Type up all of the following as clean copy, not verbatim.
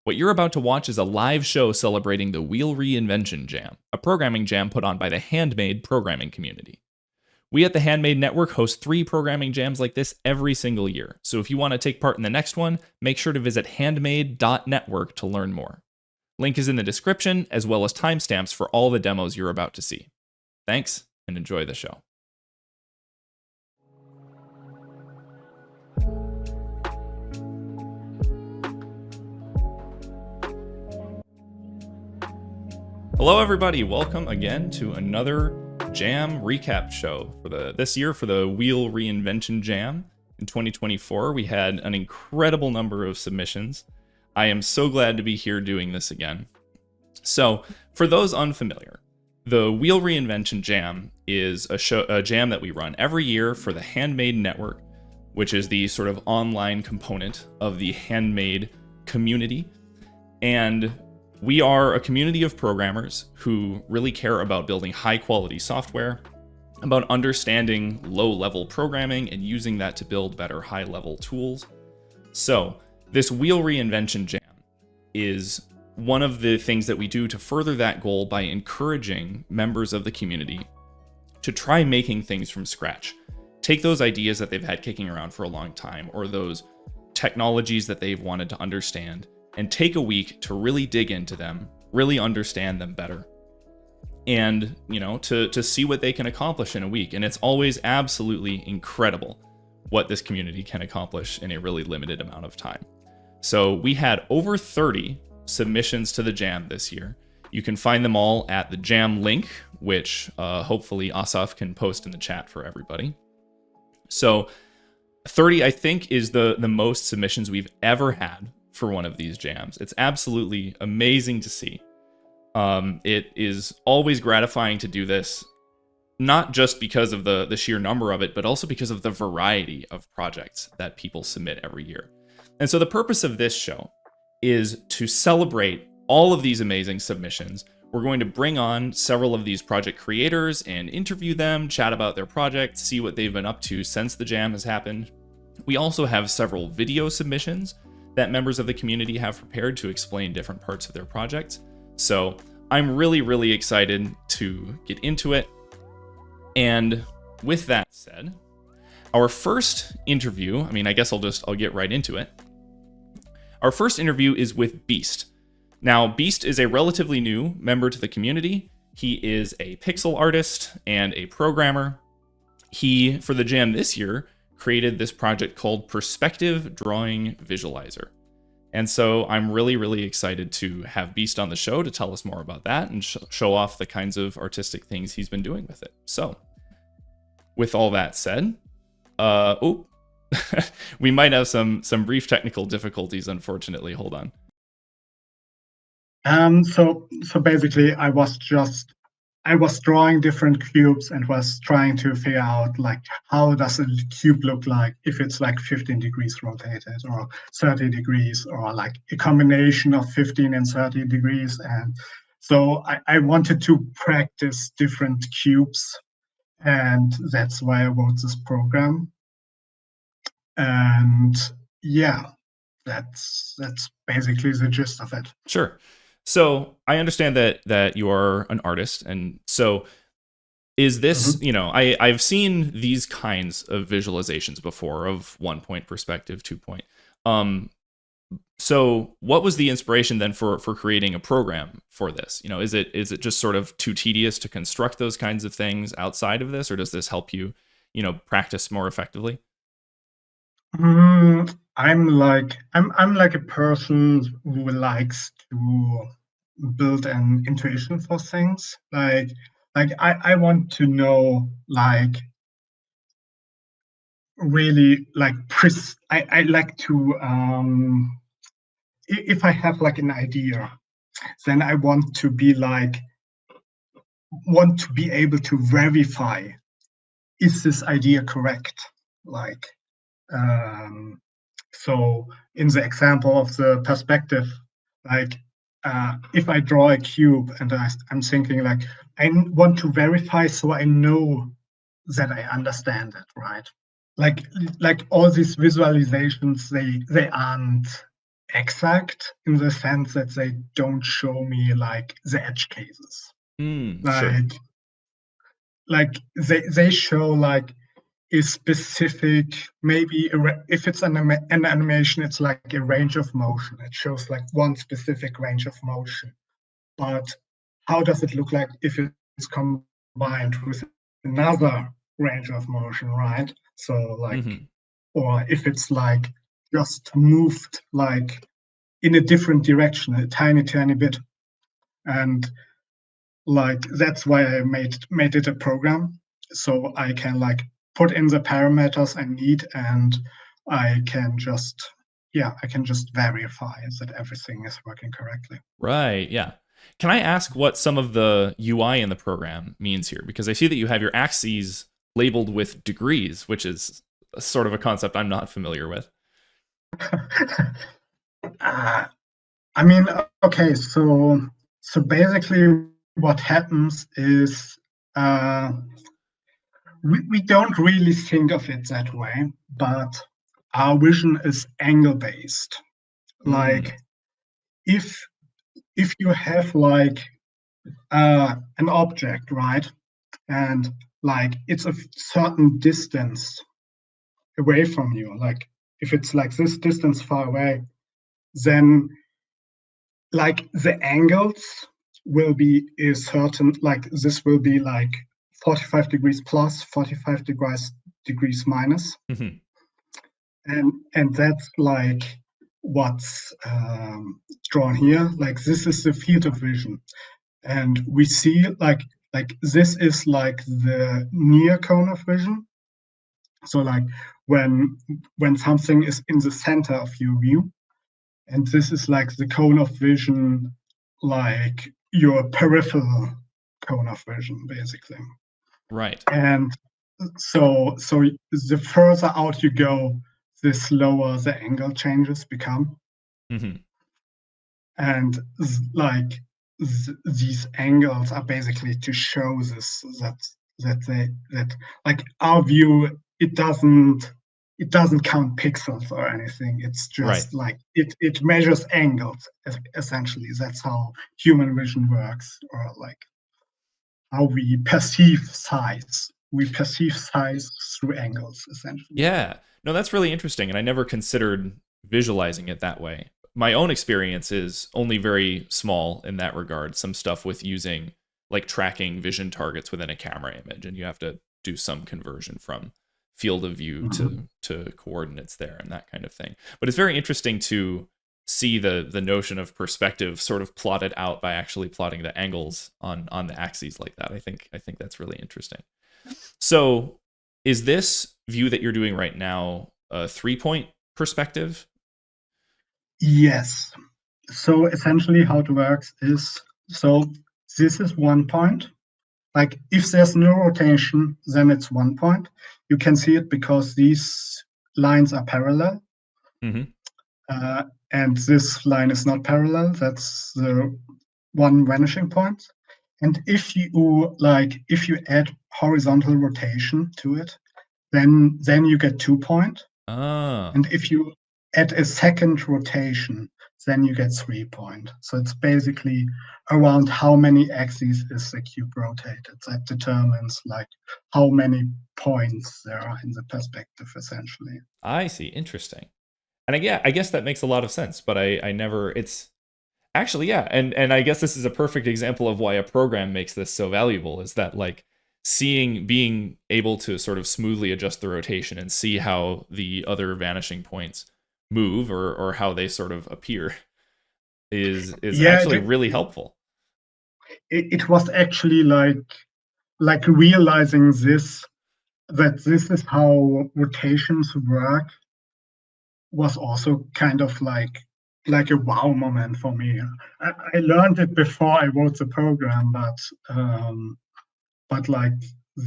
What you're about to watch is a live show celebrating the Wheel Reinvention Jam, a programming jam put on by the Handmade programming community. We at the Handmade Network host 3 programming jams like this every single year, so if you want to take part in the next one, make sure to visit handmade.network to learn more. Link is in the description, as well as timestamps for all the demos you're about to see. Thanks, and enjoy the show. Hello everybody, welcome again to another Jam recap show for this year for the Wheel Reinvention Jam. In 2024, we had an incredible number of submissions. I am so glad to be here doing this again. So, for those unfamiliar, the Wheel Reinvention Jam is a jam that we run every year for the Handmade Network, which is the sort of online component of the Handmade community. And we are a community of programmers who really care about building high-quality software, about understanding low-level programming and using that to build better high-level tools. So, this Wheel Reinvention Jam is one of the things that we do to further that goal by encouraging members of the community to try making things from scratch. Take those ideas that they've had kicking around for a long time, or those technologies that they've wanted to understand, and take a week to really dig into them, really understand them better, and, to see what they can accomplish in a week. And it's always absolutely incredible what this community can accomplish in a really limited amount of time. So we had over 30 submissions to the jam this year. You can find them all at the jam link, which hopefully Asaf can post in the chat for everybody. So 30, I think, is the most submissions we've ever had for one of these jams. It's absolutely amazing to see. It is always gratifying to do this, not just because of the sheer number of it, but also because of the variety of projects that people submit every year. And so the purpose of this show is to celebrate all of these amazing submissions. We're going to bring on several of these project creators and interview them, chat about their projects, see what they've been up to since the jam has happened. We also have several video submissions that members of the community have prepared to explain different parts of their projects. So I'm really, really excited to get into it. And with that said, our first interview, I guess I'll get right into it. Our first interview is with Beast. Now, Beast is a relatively new member to the community. He is a pixel artist and a programmer. He, for the jam this year, created this project called Perspective Drawing Visualizer. And so I'm really, really excited to have Beast on the show to tell us more about that and show off the kinds of artistic things he's been doing with it. So, with all that said, we might have some brief technical difficulties, unfortunately. Hold on. So basically I was drawing different cubes and was trying to figure out how does a cube look like if it's 15 degrees rotated or 30 degrees or a combination of 15 and 30 degrees. And so I wanted to practice different cubes, and that's why I wrote this program. And yeah, that's basically the gist of it. Sure. So I understand that you are an artist, and so is this, I've seen these kinds of visualizations before of 1-point perspective, 2-point. So what was the inspiration then for creating a program for this? Is it just sort of too tedious to construct those kinds of things outside of this, or does this help you, practice more effectively? I'm like a person who likes to build an intuition for things. I want to know really I like to if I have an idea, then I want to be able to verify, is this idea correct? So in the example of the perspective, if I draw a cube and I'm thinking I want to verify so I know that I understand it, right? Like all these visualizations, they aren't exact in the sense that they don't show me like the edge cases. Sure. Like they show like a specific, maybe if it's an animation, it's like a range of motion. It shows like one specific range of motion. But how does it look like if it's combined with another range of motion, right? So like, or if it's like just moved like in a different direction, a tiny bit. And like that's why I made it a program, so I can like put in the parameters I need, and I can just verify that everything is working correctly. Right, yeah. Can I ask what some of the UI in the program means here? Because I see that you have your axes labeled with degrees, which is sort of a concept I'm not familiar with. I mean, okay, so basically what happens is we don't really think of it that way, but our vision is angle based. Like if you have like an object, right, and like it's a certain distance away from you, like if it's like this distance far away, then like the angles will be a certain, like this will be like 45 degrees plus, 45 degrees minus. And that's like what's drawn here. Like this is the field of vision, and we see like this is like the near cone of vision. So like when something is in the center of your view, and this is like the cone of vision, like your peripheral cone of vision, basically. Right. And so the further out you go, the slower the angle changes become. And like these angles are basically to show this that like our view, it doesn't count pixels or anything. It's just like it measures angles essentially. That's how human vision works, or like how we perceive size. We perceive size through angles, essentially. Yeah. No, that's really interesting, and I never considered visualizing it that way. My own experience is only very small in that regard. Some stuff with using like tracking vision targets within a camera image, and you have to do some conversion from field of view to coordinates there and that kind of thing. But it's very interesting to see the notion of perspective sort of plotted out by actually plotting the angles on the axes like that. I think that's really interesting. So is this view that you're doing right now a 3-point perspective? Yes. So essentially how it works is, so this is 1 point. Like if there's no rotation, then it's 1 point. You can see it because these lines are parallel. And this line is not parallel. That's the one vanishing point. And if you add horizontal rotation to it, then you get 2 point. And if you add a second rotation, then you get 3 point. So it's basically around how many axes is the cube rotated. That determines like how many points there are in the perspective, essentially. I see. Interesting. And I guess that makes a lot of sense, but I never, it's actually, yeah. And I guess this is a perfect example of why a program makes this so valuable, is that like being able to sort of smoothly adjust the rotation and see how the other vanishing points move or how they sort of appear is actually really helpful. It was actually like realizing that this is how rotations work was also kind of like a wow moment for me. I learned it before I wrote the program, but like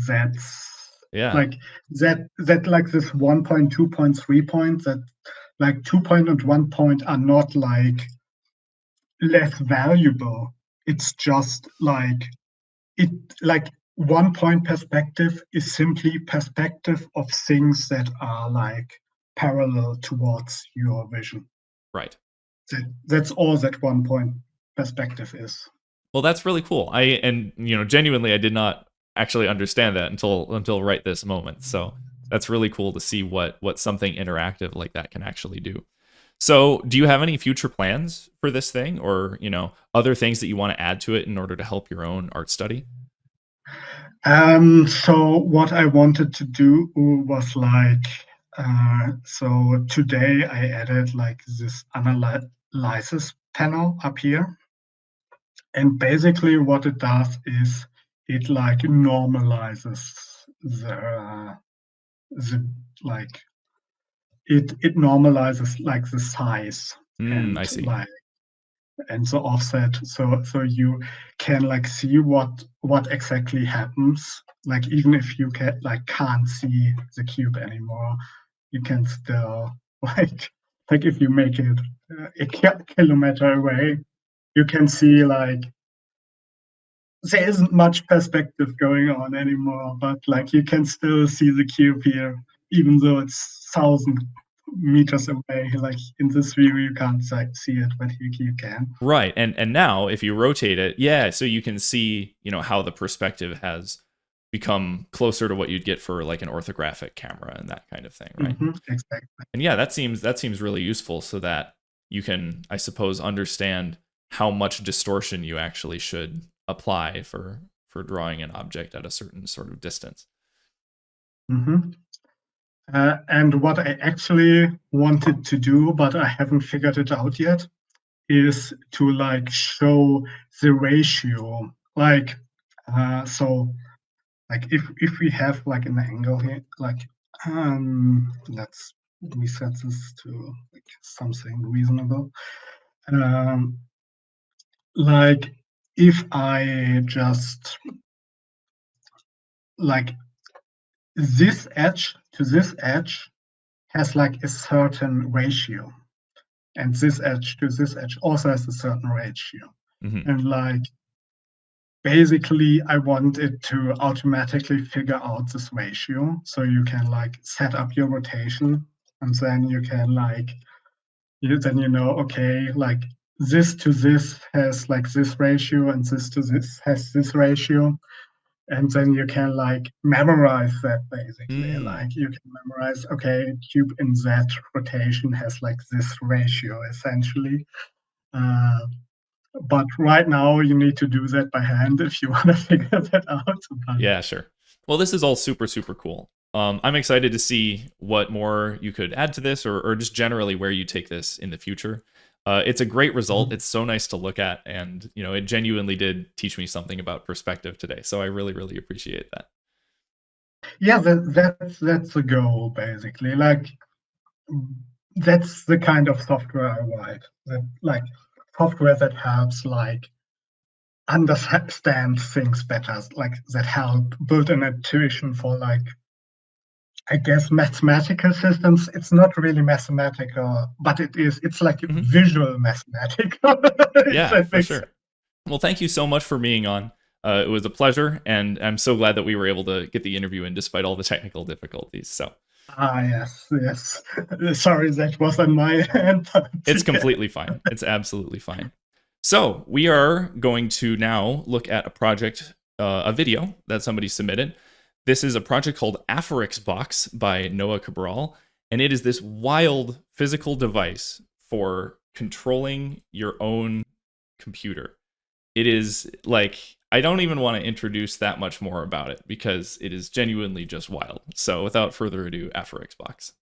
that's like this 1 point, 2 point, 3 point, that like 2 point and 1 point are not like less valuable. It's just like 1 point perspective is simply perspective of things that are like parallel towards your vision. Right. That's all that 1 point perspective is. Well, that's really cool. Genuinely, I did not actually understand that until right this moment. So that's really cool to see what something interactive like that can actually do. So, do you have any future plans for this thing, or other things that you want to add to it in order to help your own art study? So what I wanted to do was like, so today I added like this analysis panel up here. And basically what it does is it like normalizes the like, it normalizes like the size and I see. like, and the offset, so you can like see what exactly happens, like even if you can't see the cube anymore, you can still like if you make it a kilometer away, you can see like there isn't much perspective going on anymore, but like you can still see the cube here, even though it's 1,000 meters away. Like in this view, you can't see it, but you can. Right, and now if you rotate it, yeah, so you can see how the perspective has become closer to what you'd get for like an orthographic camera and that kind of thing, right? Exactly. And yeah, that seems really useful, so that you can, I suppose, understand how much distortion you actually should apply for drawing an object at a certain sort of distance. And what I actually wanted to do, but I haven't figured it out yet, is to like show the ratio. Like, so like if we have like an angle here, like let's reset this to like something reasonable. Like if I just like this edge to this edge has like a certain ratio, and this edge to this edge also has a certain ratio. And like basically I want it to automatically figure out this ratio, so you can like set up your rotation, and then you can like okay, like this to this has like this ratio, and this to this has this ratio. And then you can like memorize that basically. Like you can memorize, okay, cube in that rotation has like this ratio essentially. But right now you need to do that by hand if you want to figure that out. Yeah, sure. Well, this is all super, super cool. I'm excited to see what more you could add to this, or just generally where you take this in the future. It's a great result. It's so nice to look at, and it genuinely did teach me something about perspective today. So I really, really appreciate that. Yeah, that's the goal basically. Like that's the kind of software I write. Like software that helps like understand things better, like that help build an intuition for like, I guess, mathematical systems. It's not really mathematical, but it's like visual mathematical. Yeah, for sure. Well, thank you so much for being on. It was a pleasure, and I'm so glad that we were able to get the interview in despite all the technical difficulties. So. Yes. Sorry, that was on my end. It's completely fine. It's absolutely fine. So we are going to now look at a project, a video that somebody submitted. This is a project called Afforix Box by Noah Cabral, and it is this wild physical device for controlling your own computer. It is like, I don't even want to introduce that much more about it because it is genuinely just wild. So without further ado, Afforix Box.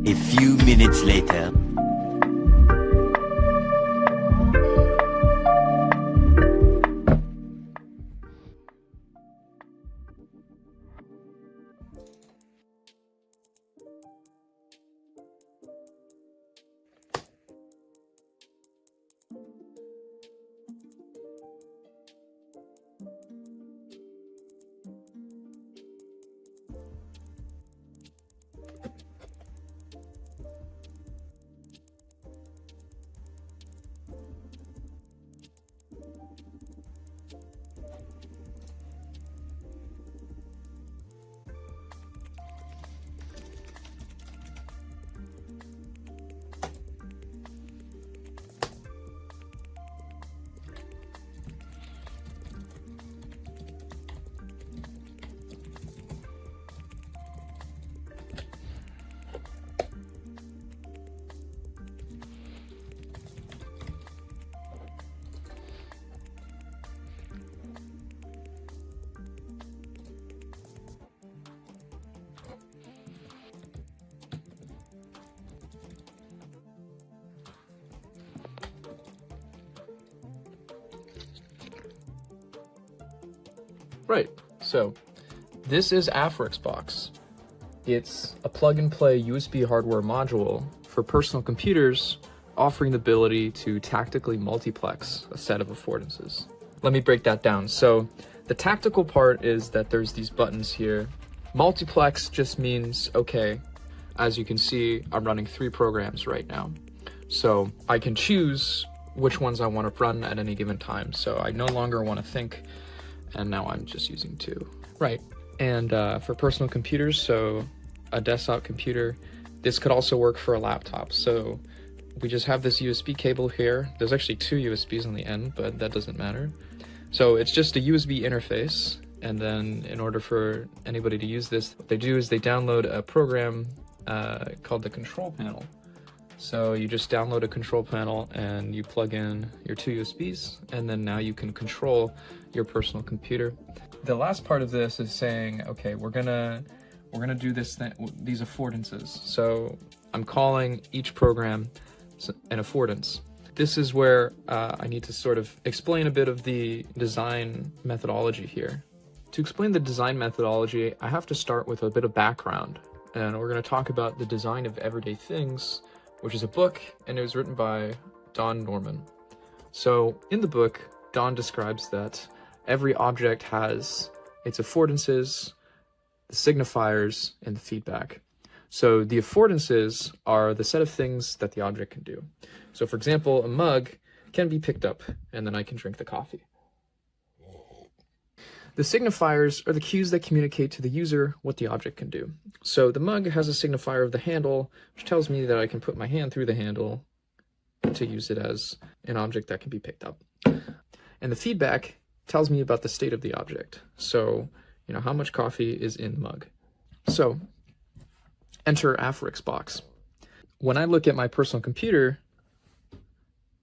A few minutes later. Right, so this is Afforix box. It's a plug-and-play USB hardware module for personal computers offering the ability to tactically multiplex a set of affordances. Let me break that down. So the tactical part is that there's these buttons here. Multiplex just means, okay, as you can see, I'm running 3 programs right now. So I can choose which ones I want to run at any given time. So I no longer want to think, and now I'm just using 2. Right, and for personal computers, so a desktop computer, this could also work for a laptop. So we just have this USB cable here. There's actually 2 USBs on the end, but that doesn't matter. So it's just a USB interface. And then in order for anybody to use this, what they do is they download a program called the control panel. So you just download a control panel and you plug in your 2 USBs, and then now you can control your personal computer. The last part of this is saying, okay, we're gonna do this these affordances. So I'm calling each program an affordance. This is where I need to sort of explain a bit of the design methodology here. To explain the design methodology, I have to start with a bit of background, and we're going to talk about The Design of Everyday Things, which is a book, and it was written by Don Norman. So in the book, Don describes that every object has its affordances, the signifiers, and the feedback. So the affordances are the set of things that the object can do. So for example, a mug can be picked up, and then I can drink the coffee. The signifiers are the cues that communicate to the user what the object can do. So the mug has a signifier of the handle, which tells me that I can put my hand through the handle to use it as an object that can be picked up. And the feedback tells me about the state of the object. So, you know, how much coffee is in the mug. So, enter Afforix box. When I look at my personal computer,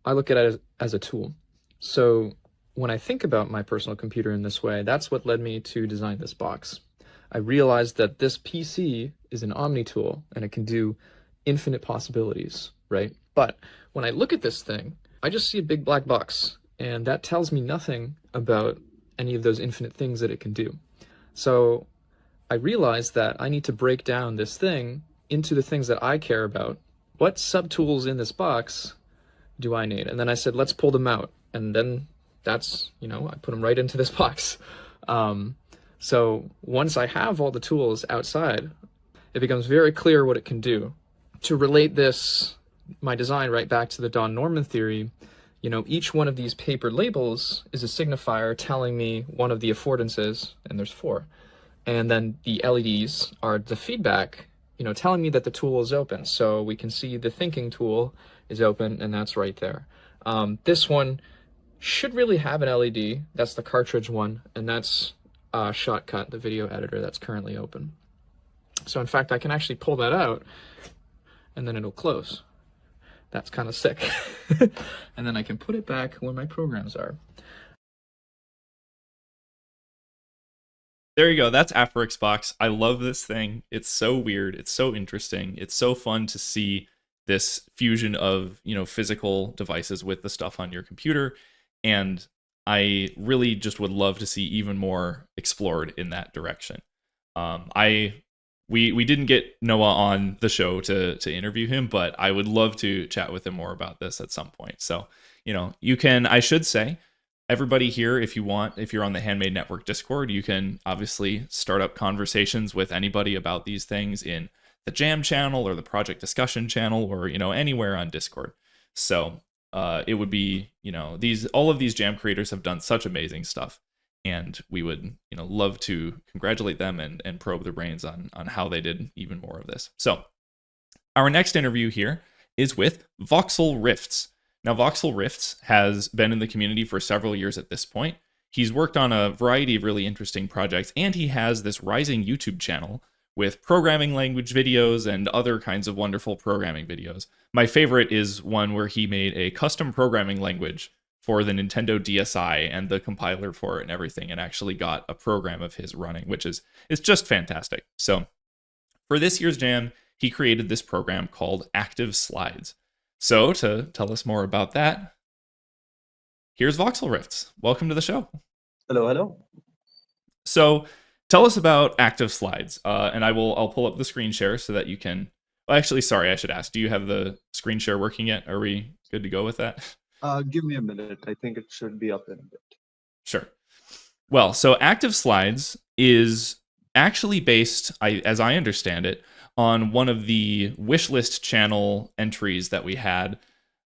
I look at it as a tool. So when I think about my personal computer in this way, that's what led me to design this box. I realized that this PC is an omni tool and it can do infinite possibilities, right? But when I look at this thing, I just see a big black box, and that tells me nothing about any of those infinite things that it can do. So I realized that I need to break down this thing into the things that I care about. What subtools in this box do I need? And then I said, let's pull them out. And then that's, you know, I put them right into this box. So once I have all the tools outside, it becomes very clear what it can do. To relate this, my design, right back to the Don Norman theory, you know, each one of these paper labels is a signifier telling me one of the affordances, and there's 4. And then the LEDs are the feedback, you know, telling me that the tool is open. So we can see the thinking tool is open, and that's right there. This one should really have an LED. That's the cartridge one, and that's Shotcut, the video editor that's currently open. So in fact, I can actually pull that out, and then it'll close. That's kind of sick. And then I can put it back where my programs are. There you go. That's Afforix box. I love this thing. It's so weird. It's so interesting. It's so fun to see this fusion of, you know, physical devices with the stuff on your computer. And I really just would love to see even more explored in that direction. We didn't get Noah on the show to interview him, but I would love to chat with him more about this at some point. So, you know, you can, I should say, everybody here, if you want, if you're on the Handmade Network Discord, you can obviously start up conversations with anybody about these things in the Jam channel or the project discussion channel, or, you know, anywhere on Discord. So it would be, you know, all of these Jam creators have done such amazing stuff, and we would, you know, love to congratulate them and probe their brains on how they did even more of this. So our next interview here is with VoxelRifts. Now, VoxelRifts has been in the community for several years at this point. He's worked on a variety of really interesting projects, and he has this rising YouTube channel with programming language videos and other kinds of wonderful programming videos. My favorite is one where he made a custom programming language for the Nintendo DSi and the compiler for it and everything, and actually got a program of his running, which is just fantastic. So for this year's Jam, he created this program called Active Slides. So to tell us more about that, here's VoxelRifts. Welcome to the show. Hello, hello. So tell us about active slides, and I'll pull up the screen share so that you can. Well, actually, sorry, I should ask. Do you have the screen share working yet? Are we good to go with that? Give me a minute. I think it should be up in a bit. Sure. Well, so active slides is actually based, as I understand it, on one of the wishlist channel entries that we had,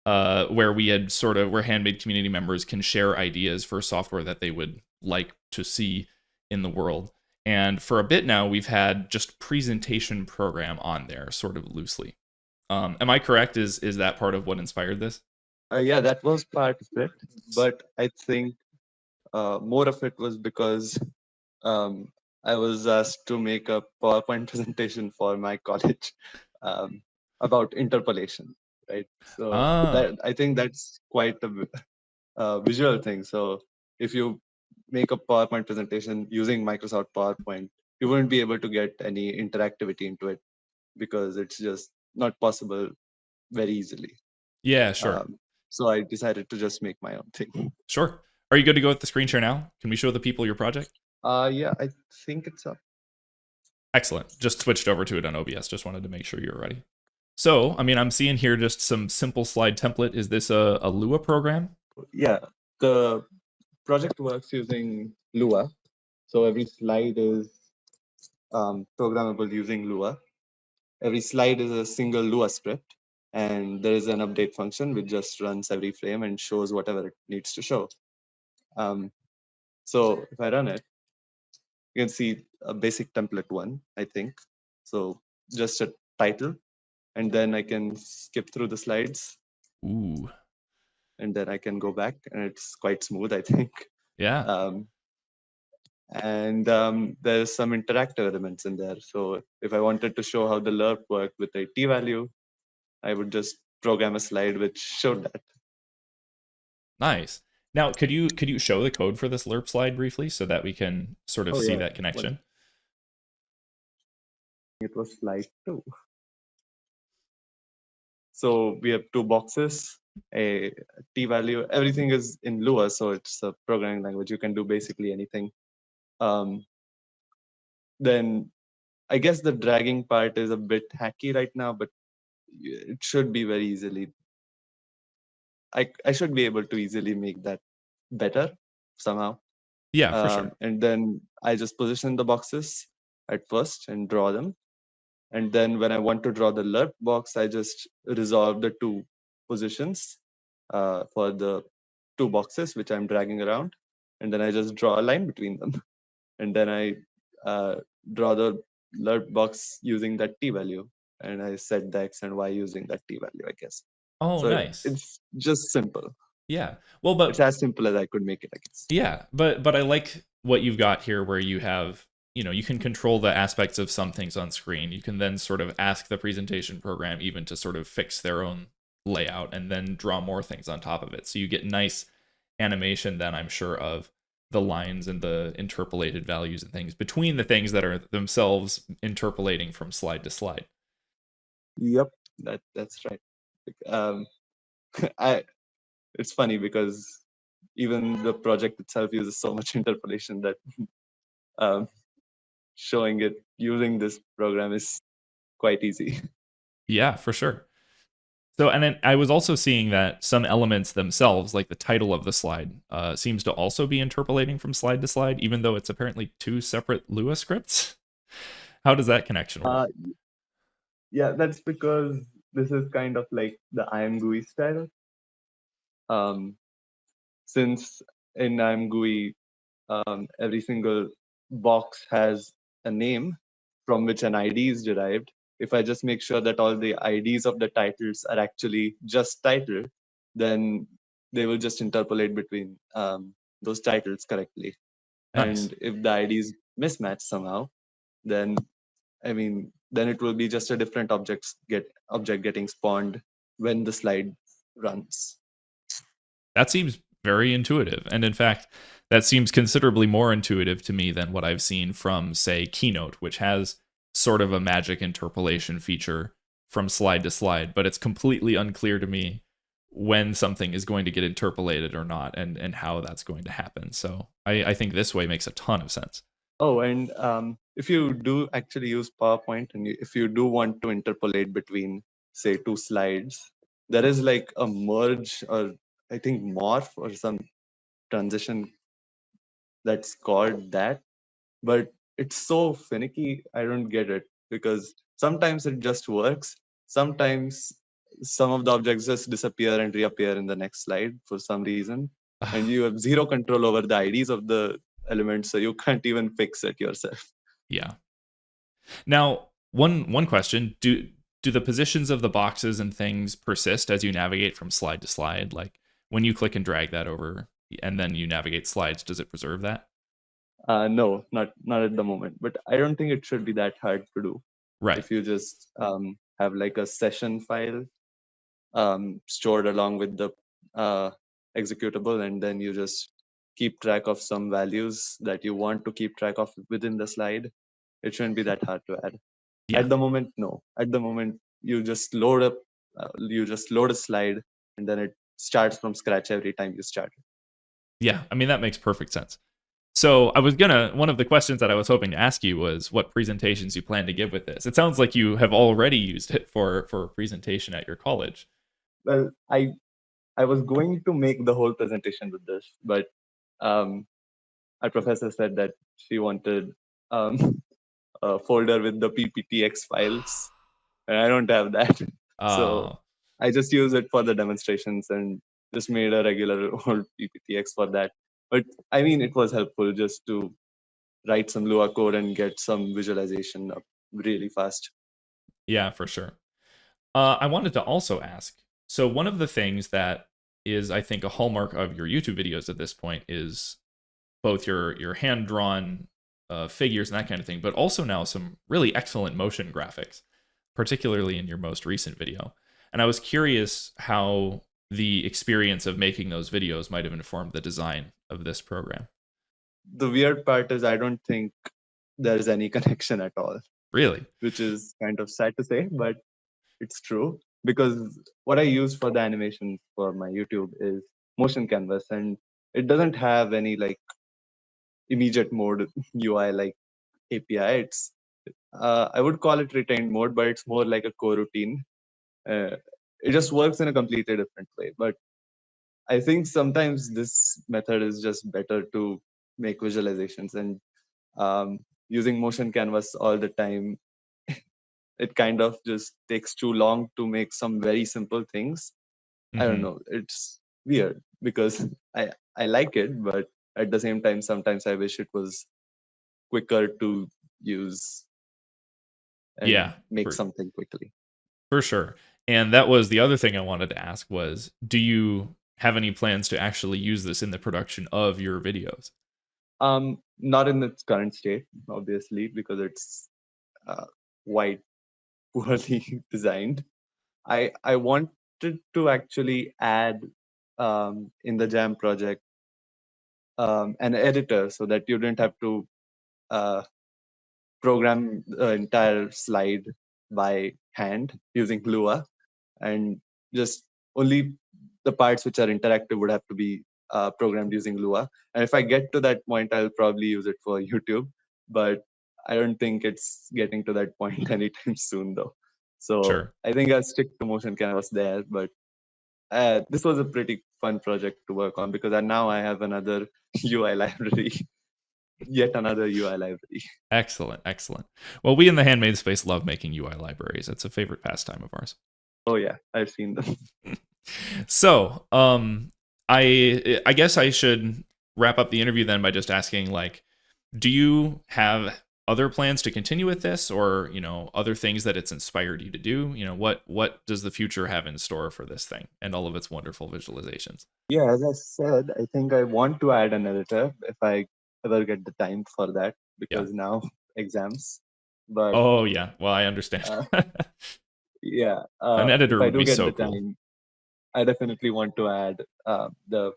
where we had where Handmade community members can share ideas for software that they would like to see in the world. And for a bit now, we've had just presentation program on there, sort of loosely. Am I correct? Is that part of what inspired this? Yeah, that was part of it. But I think more of it was because I was asked to make a PowerPoint presentation for my college about interpolation, right? So I think that's quite a visual thing. So if you make a PowerPoint presentation using Microsoft PowerPoint, you wouldn't be able to get any interactivity into it because it's just not possible very easily. Yeah, sure. So I decided to just make my own thing. Sure. Are you good to go with the screen share now? Can we show the people your project? Yeah, I think it's up. Excellent. Just switched over to it on OBS. Just wanted to make sure you were ready. So, I mean, I'm seeing here just some simple slide template. Is this a Lua program? Yeah, the project works using Lua. So every slide is programmable using Lua. Every slide is a single Lua script. And there is an update function which just runs every frame and shows whatever it needs to show. So if I run it, you can see a basic template one, I think. So just a title, and then I can skip through the slides. Ooh. And then I can go back, and it's quite smooth, I think. Yeah. There's some interactive elements in there. So if I wanted to show how the lerp worked with a t-value, I would just program a slide which showed that. Nice. Now, could you show the code for this lerp slide briefly so that we can sort of see that connection? It was slide 2. So we have 2 boxes, a t-value. Everything is in Lua, so it's a programming language. You can do basically anything. Then I guess the dragging part is a bit hacky right now, but it should be very easily. I should be able to easily make that better somehow. Yeah, for sure. And then I just position the boxes at first and draw them. And then when I want to draw the lerp box, I just resolve the 2 positions for the 2 boxes, which I'm dragging around. And then I just draw a line between them. And then I draw the lerp box using that t-value. And I set the x and y using that t-value, I guess. Oh, so nice. It's just simple. Yeah. Well, but it's as simple as I could make it, I guess. Yeah, but I like what you've got here where you have, you can control the aspects of some things on screen. You can then sort of ask the presentation program even to sort of fix their own layout and then draw more things on top of it. So you get nice animation then, I'm sure, of the lines and the interpolated values and things between the things that are themselves interpolating from slide to slide. Yep, that's right. It's funny because even the project itself uses so much interpolation that showing it using this program is quite easy. Yeah, for sure. So, and then I was also seeing that some elements themselves, like the title of the slide, seems to also be interpolating from slide to slide, even though it's apparently 2 separate Lua scripts. How does that connection work? Yeah, that's because this is kind of like the IMGUI style. Since in IMGUI, every single box has a name from which an ID is derived. If I just make sure that all the IDs of the titles are actually just title, then they will just interpolate between those titles correctly. Nice. And if the IDs mismatch somehow, then it will be just a different object getting spawned when the slide runs. That seems very intuitive. And in fact, that seems considerably more intuitive to me than what I've seen from, say, Keynote, which has sort of a magic interpolation feature from slide to slide, but it's completely unclear to me when something is going to get interpolated or not and how that's going to happen. So I think this way makes a ton of sense. Oh, and if you do actually use PowerPoint and if you do want to interpolate between, say, two slides, there is like a merge or I think morph or some transition that's called that. But it's so finicky, I don't get it because sometimes it just works. Sometimes some of the objects just disappear and reappear in the next slide for some reason. And you have zero control over the IDs of the elements, so you can't even fix it yourself. Yeah. Now, one question: do the positions of the boxes and things persist as you navigate from slide to slide? Like when you click and drag that over, and then you navigate slides, does it preserve that? No, not at the moment. But I don't think it should be that hard to do. Right. If you just have like a session file stored along with the executable, and then you just keep track of some values that you want to keep track of within the slide, it shouldn't be that hard to add. Yeah. At the moment, no. At the moment, you just load up, you just load a slide, and then it starts from scratch every time you start it. Yeah, I mean, that makes perfect sense. So one of the questions that I was hoping to ask you was what presentations you plan to give with this. It sounds like you have already used it for a presentation at your college. Well, I was going to make the whole presentation with this, but our professor said that she wanted a folder with the PPTX files, and I don't have that. So I just use it for the demonstrations and just made a regular old PPTX for that. But I mean, it was helpful just to write some Lua code and get some visualization up really fast. Yeah, for sure. I wanted to also ask, so one of the things that is, I think, a hallmark of your YouTube videos at this point is both your hand-drawn figures and that kind of thing, but also now some really excellent motion graphics, particularly in your most recent video. And I was curious how the experience of making those videos might have informed the design of this program. The weird part is I don't think there's any connection at all. Really? Which is kind of sad to say, but it's true. Because what I use for the animation for my YouTube is motion canvas, and it doesn't have any like immediate mode UI like API. It's I would call it retained mode, but it's more like a coroutine. It just works in a completely different way. But I think sometimes this method is just better to make visualizations, and using motion canvas all the time, it kind of just takes too long to make some very simple things. I don't know. It's weird because I like it, but at the same time, sometimes I wish it was quicker to use and make something quickly. For sure. And that was the other thing I wanted to ask was, do you have any plans to actually use this in the production of your videos? Not in its current state, obviously, because it's quite poorly designed. I wanted to actually add in the Jam project an editor so that you didn't have to program the entire slide by hand using Lua, and just only the parts which are interactive would have to be programmed using Lua. And if I get to that point, I'll probably use it for YouTube, but I don't think it's getting to that point anytime soon, though. So I think I'll stick to motion canvas there, but this was a pretty fun project to work on because now I have another UI library. Yet another UI library. Excellent, excellent. Well, we in the Handmade space love making UI libraries. It's a favorite pastime of ours. Oh yeah, I've seen them. So, I guess I should wrap up the interview then by just asking, like, do you have other plans to continue with this, or other things that it's inspired you to do? What does the future have in store for this thing and all of its wonderful visualizations? Yeah, as I said, I think I want to add an editor if I ever get the time for that, because now exams. But oh yeah, well, I understand. Yeah, an editor if I would do be get so the cool. time, I definitely want to add the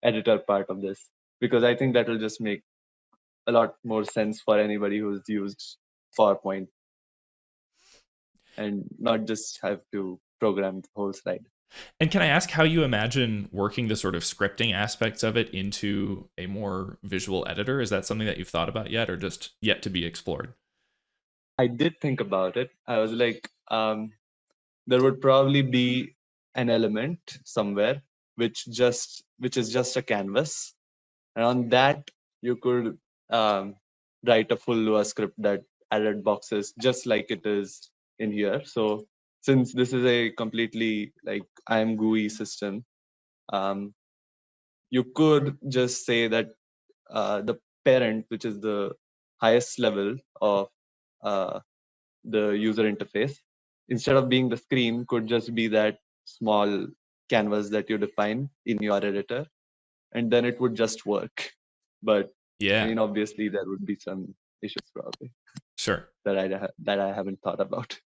editor part of this, because I think that will just make a lot more sense for anybody who's used PowerPoint and not just have to program the whole slide. And can I ask how you imagine working the sort of scripting aspects of it into a more visual editor? Is that something that you've thought about yet, or just yet to be explored? I did think about it. I was like, there would probably be an element somewhere which is just a canvas, and on that you could write a full Lua script that added boxes just like it is in here. So since this is a completely like IM GUI system, you could just say that the parent, which is the highest level of the user interface, instead of being the screen, could just be that small canvas that you define in your editor, and then it would just work. But Yeah, I mean, obviously there would be some issues probably sure. that I haven't thought about.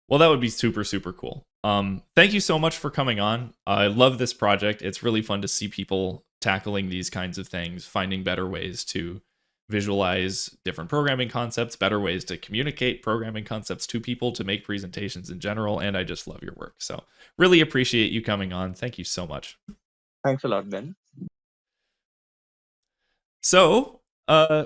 Well, that would be super, super cool. Thank you so much for coming on. I love this project. It's really fun to see people tackling these kinds of things, finding better ways to visualize different programming concepts, better ways to communicate programming concepts to people, to make presentations in general. And I just love your work. So really appreciate you coming on. Thank you so much. Thanks a lot, Ben. So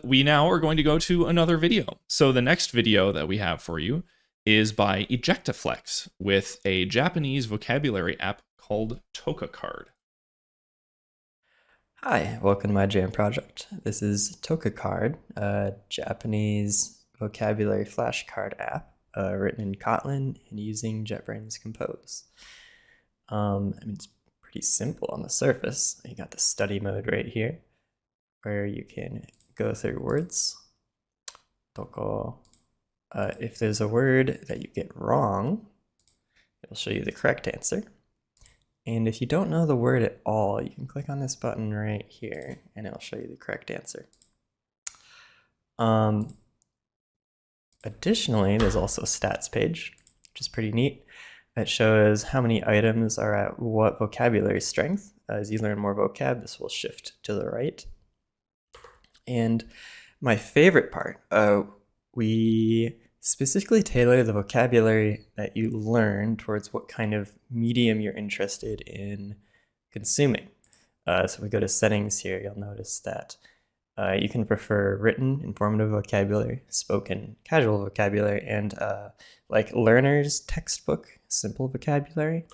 we now are going to go to another video. So the next video that we have for you is by Ejektaflex with a Japanese vocabulary app called TokaCard. Hi, welcome to my Jam project. This is TokaCard, a Japanese vocabulary flashcard app written in Kotlin and using JetBrains Compose. I mean, it's pretty simple on the surface. You got the study mode right here, where you can go through words. Toko. If there's a word that you get wrong, it'll show you the correct answer. And if you don't know the word at all, you can click on this button right here and it'll show you the correct answer. Additionally, there's also a stats page, which is pretty neat. It shows how many items are at what vocabulary strength. As you learn more vocab, this will shift to the right. And my favorite part, we specifically tailor the vocabulary that you learn towards what kind of medium you're interested in consuming. So if we go to settings here, you'll notice that you can prefer written, informative vocabulary, spoken, casual vocabulary, and like learner's textbook, simple vocabulary.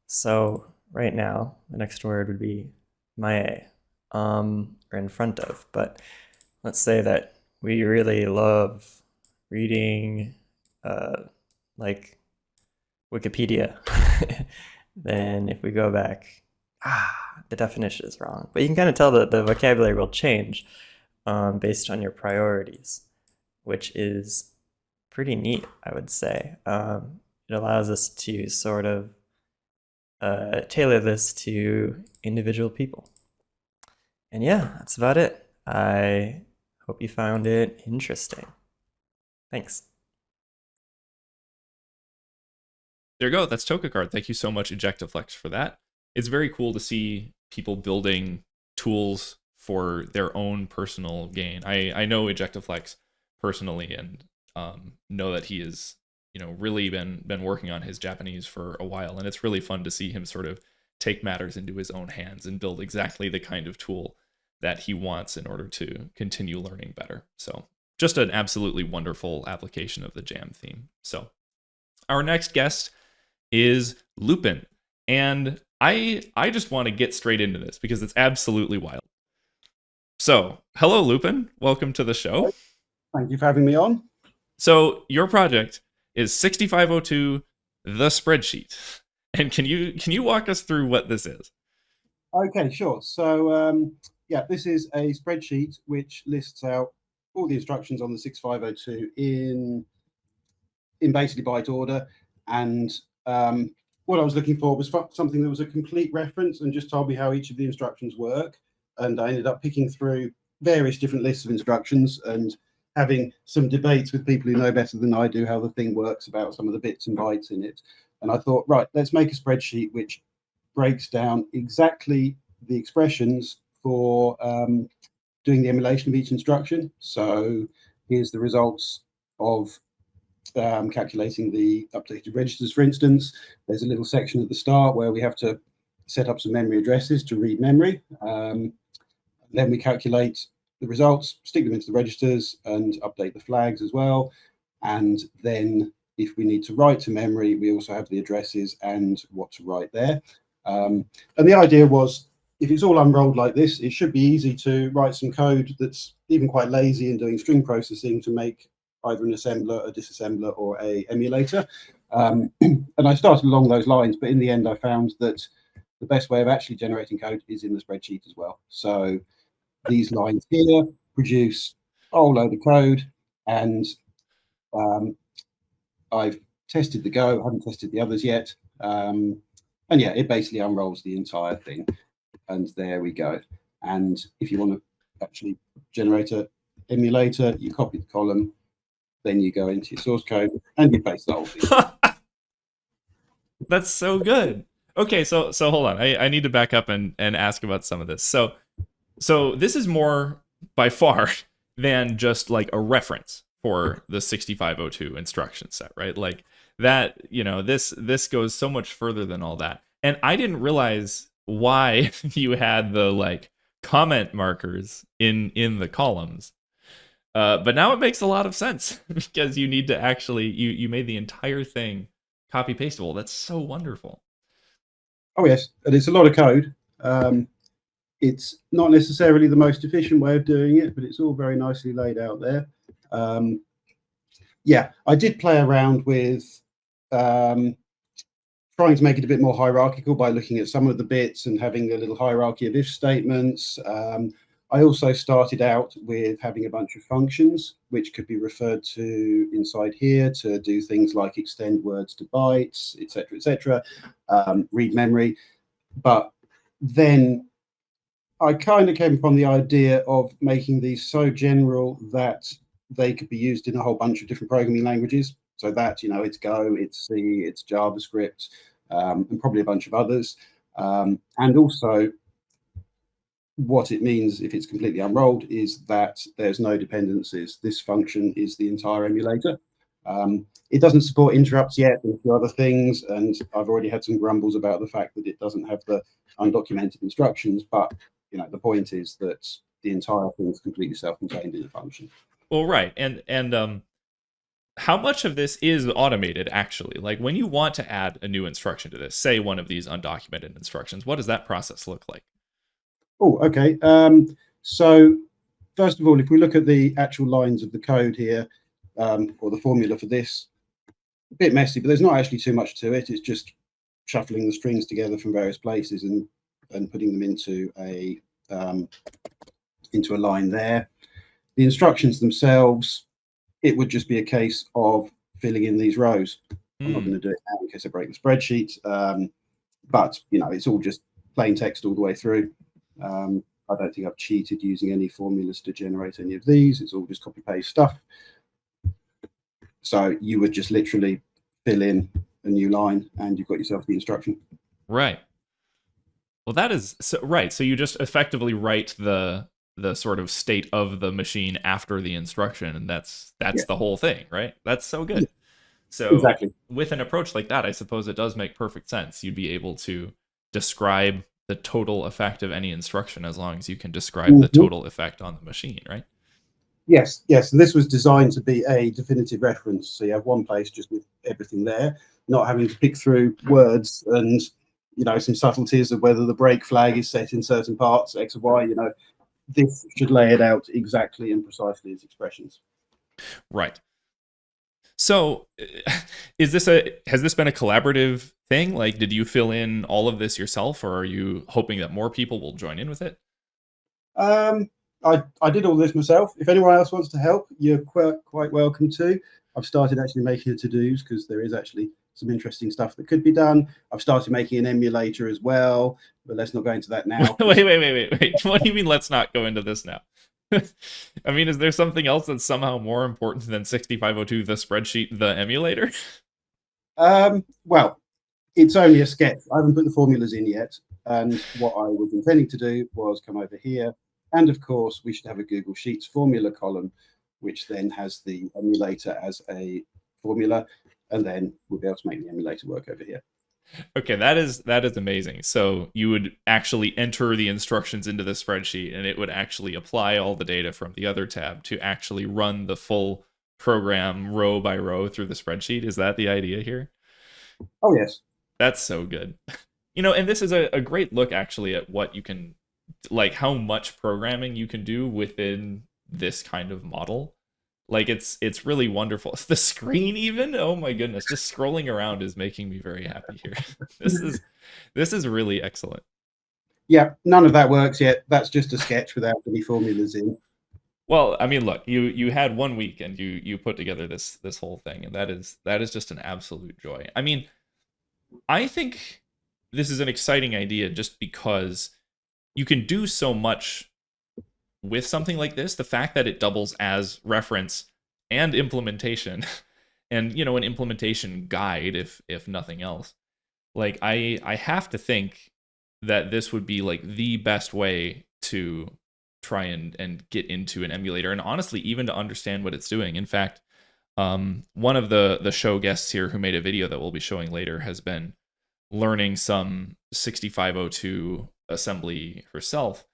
So right now, the next word would be mae, or in front of. But let's say that we really love reading like Wikipedia. Then if we go back, the definition is wrong. But you can kind of tell that the vocabulary will change based on your priorities, which is pretty neat, I would say. It allows us to sort of tailor this to individual people. And yeah, that's about it. I hope you found it interesting. Thanks. There you go. That's TokaCard. Thank you so much, Ejektaflex, for that. It's very cool to see people building tools for their own personal gain. I know Ejektaflex personally and know that he has, really been working on his Japanese for a while, and it's really fun to see him sort of take matters into his own hands and build exactly the kind of tool that he wants in order to continue learning better. So just an absolutely wonderful application of the Jam theme. So our next guest is Lewpen, and I just want to get straight into this because it's absolutely wild. So hello, Lewpen. Welcome to the show. Thank you for having me on. So your project is 6502, the Spreadsheet. And can you walk us through what this is? Okay, sure. So yeah, this is a spreadsheet which lists out all the instructions on the 6502 in basically byte order. And what I was looking for was something that was a complete reference and just told me how each of the instructions work. And I ended up picking through various different lists of instructions and having some debates with people who know better than I do how the thing works about some of the bits and bytes in it. And I thought, right, let's make a spreadsheet which breaks down exactly the expressions for doing the emulation of each instruction. So here's the results of calculating the updated registers, for instance. There's a little section at the start where we have to set up some memory addresses to read memory. Then we calculate the results, stick them into the registers, and update the flags as well. And then if we need to write to memory, we also have the addresses and what to write there. And the idea was, if it's all unrolled like this, it should be easy to write some code that's even quite lazy in doing string processing to make either an assembler, a disassembler, or a emulator. And I started along those lines, but in the end, I found that the best way of actually generating code is in the spreadsheet as well. So these lines here produce a whole load of code, and I've tested the Go, haven't tested the others yet. And yeah, it basically unrolls the entire thing. And there we go. And if you want to actually generate an emulator, you copy the column, then you go into your source code and you paste the whole thing. That's so good. Okay, so hold on. I need to back up and ask about some of this. So this is more by far than just like a reference for the 6502 instruction set, right? Like that, you know, this goes so much further than all that. And I didn't realize why you had the like comment markers in the columns. But now it makes a lot of sense because you need to actually, you made the entire thing copy pastable. That's so wonderful. Oh yes, and it's a lot of code. It's not necessarily the most efficient way of doing it, but it's all very nicely laid out there. Yeah, I did play around with trying to make it a bit more hierarchical by looking at some of the bits and having a little hierarchy of if statements. I also started out with having a bunch of functions, which could be referred to inside here to do things like extend words to bytes, etc., read memory. But then I kind of came upon the idea of making these so general that they could be used in a whole bunch of different programming languages. So that, you know, it's Go, it's C, it's JavaScript, and probably a bunch of others. And also what it means if it's completely unrolled is that there's no dependencies. This function is the entire emulator. It doesn't support interrupts yet and a few other things. And I've already had some grumbles about the fact that it doesn't have the undocumented instructions. But, you know, the point is that the entire thing is completely self-contained in a function. Well, right. And how much of this is automated, actually? Like when you want to add a new instruction to this, say one of these undocumented instructions, what does that process look like? Oh, okay. So first of all, if we look at the actual lines of the code here, or the formula for this, a bit messy, but there's not actually too much to it. It's just shuffling the strings together from various places and putting them into a line there. The instructions themselves, it would just be a case of filling in these rows. I'm not going to do it now in case I break the spreadsheet, but you know, it's all just plain text all the way through. I don't think I've cheated using any formulas to generate any of these. It's all just copy paste stuff. So you would just literally fill in a new line and you've got yourself the instruction. Right. Well, that is so right. So you just effectively write the sort of state of the machine after the instruction, and that's the whole thing, right? That's so good. Yeah. So exactly. With an approach like that, I suppose it does make perfect sense. You'd be able to describe the total effect of any instruction as long as you can describe the total effect on the machine, right? Yes, yes. And this was designed to be a definitive reference. So you have one place just with everything there, not having to pick through words and, you know, some subtleties of whether the break flag is set in certain parts, X or Y, you know. This should lay it out exactly and precisely as expressions. Right. So has this been a collaborative thing? Like, did you fill in all of this yourself, or are you hoping that more people will join in with it? I did all this myself. If anyone else wants to help, you're quite welcome to. I've started actually making the to-dos because there is actually some interesting stuff that could be done. I've started making an emulator as well, but let's not go into that now. Wait. What do you mean let's not go into this now? I mean, is there something else that's somehow more important than 6502, the spreadsheet, the emulator? Well, it's only a sketch. I haven't put the formulas in yet. And what I was intending to do was come over here. And of course, we should have a Google Sheets formula column, which then has the emulator as a formula, and then we'll be able to make the emulator work over here. Okay, that is amazing. So you would actually enter the instructions into the spreadsheet, and it would actually apply all the data from the other tab to actually run the full program row by row through the spreadsheet. Is that the idea here? Oh, yes. That's so good. You know, and this is a great look actually at what you can, like how much programming you can do within this kind of model. Like it's really wonderful. The screen even, oh my goodness, just scrolling around is making me very happy here. This is really excellent. Yeah, none of that works yet. That's just a sketch without any formulas in. Well, I mean, look, you had 1 week and you put together this whole thing, and that is just an absolute joy. I mean, I think this is an exciting idea just because you can do so much with something like this. The fact that it doubles as reference and implementation, and you know, an implementation guide if nothing else. Like I have to think that this would be like the best way to try and get into an emulator, and honestly even to understand what it's doing. In fact, one of the show guests here who made a video that we'll be showing later has been learning some 6502 assembly herself,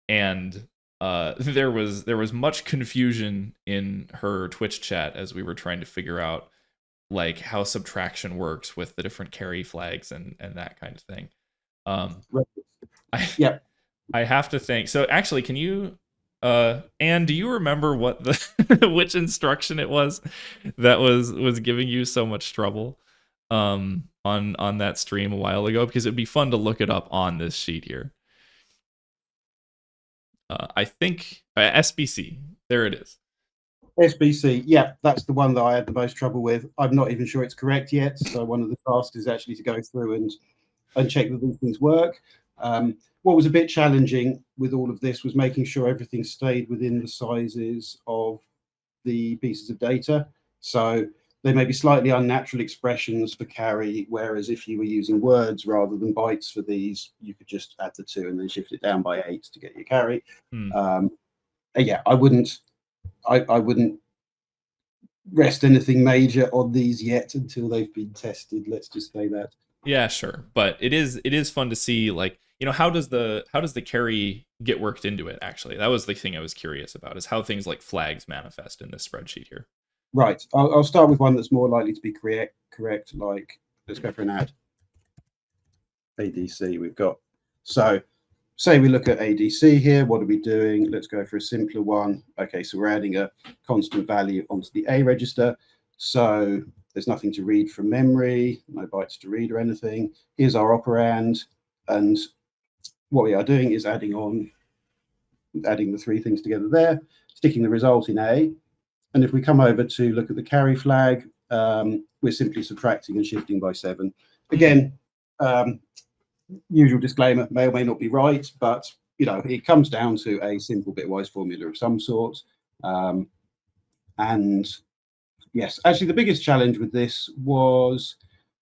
and there was much confusion in her Twitch chat as we were trying to figure out like how subtraction works with the different carry flags and that kind of thing. I have to think. So actually, can you Anne, do you remember what the which instruction it was that was giving you so much trouble on that stream a while ago? Because it'd be fun to look it up on this sheet here. I think SBC. There it is. SBC, yeah, that's the one that I had the most trouble with. I'm not even sure it's correct yet. So one of the tasks is actually to go through and check that these things work. What was a bit challenging with all of this was making sure everything stayed within the sizes of the pieces of data. So they may be slightly unnatural expressions for carry, whereas if you were using words rather than bytes for these, you could just add the 2 and then shift it down by 8 to get your carry. Yeah, I wouldn't rest anything major on these yet until they've been tested. Let's just say that. Yeah, sure. But it is fun to see, like, you know, how does the carry get worked into it, actually? That was the thing I was curious about, is how things like flags manifest in this spreadsheet here. Right. I'll start with one that's more likely to be correct. Like, let's go for an ad. ADC we've got. So say we look at ADC here. What are we doing? Let's go for a simpler one. Okay, so we're adding a constant value onto the A register. So there's nothing to read from memory, no bytes to read or anything. Here's our operand. And what we are doing is adding the 3 things together there, sticking the result in A. And if we come over to look at the carry flag, we're simply subtracting and shifting by 7. Again, usual disclaimer, may or may not be right, but you know, it comes down to a simple bitwise formula of some sort. And yes, actually the biggest challenge with this was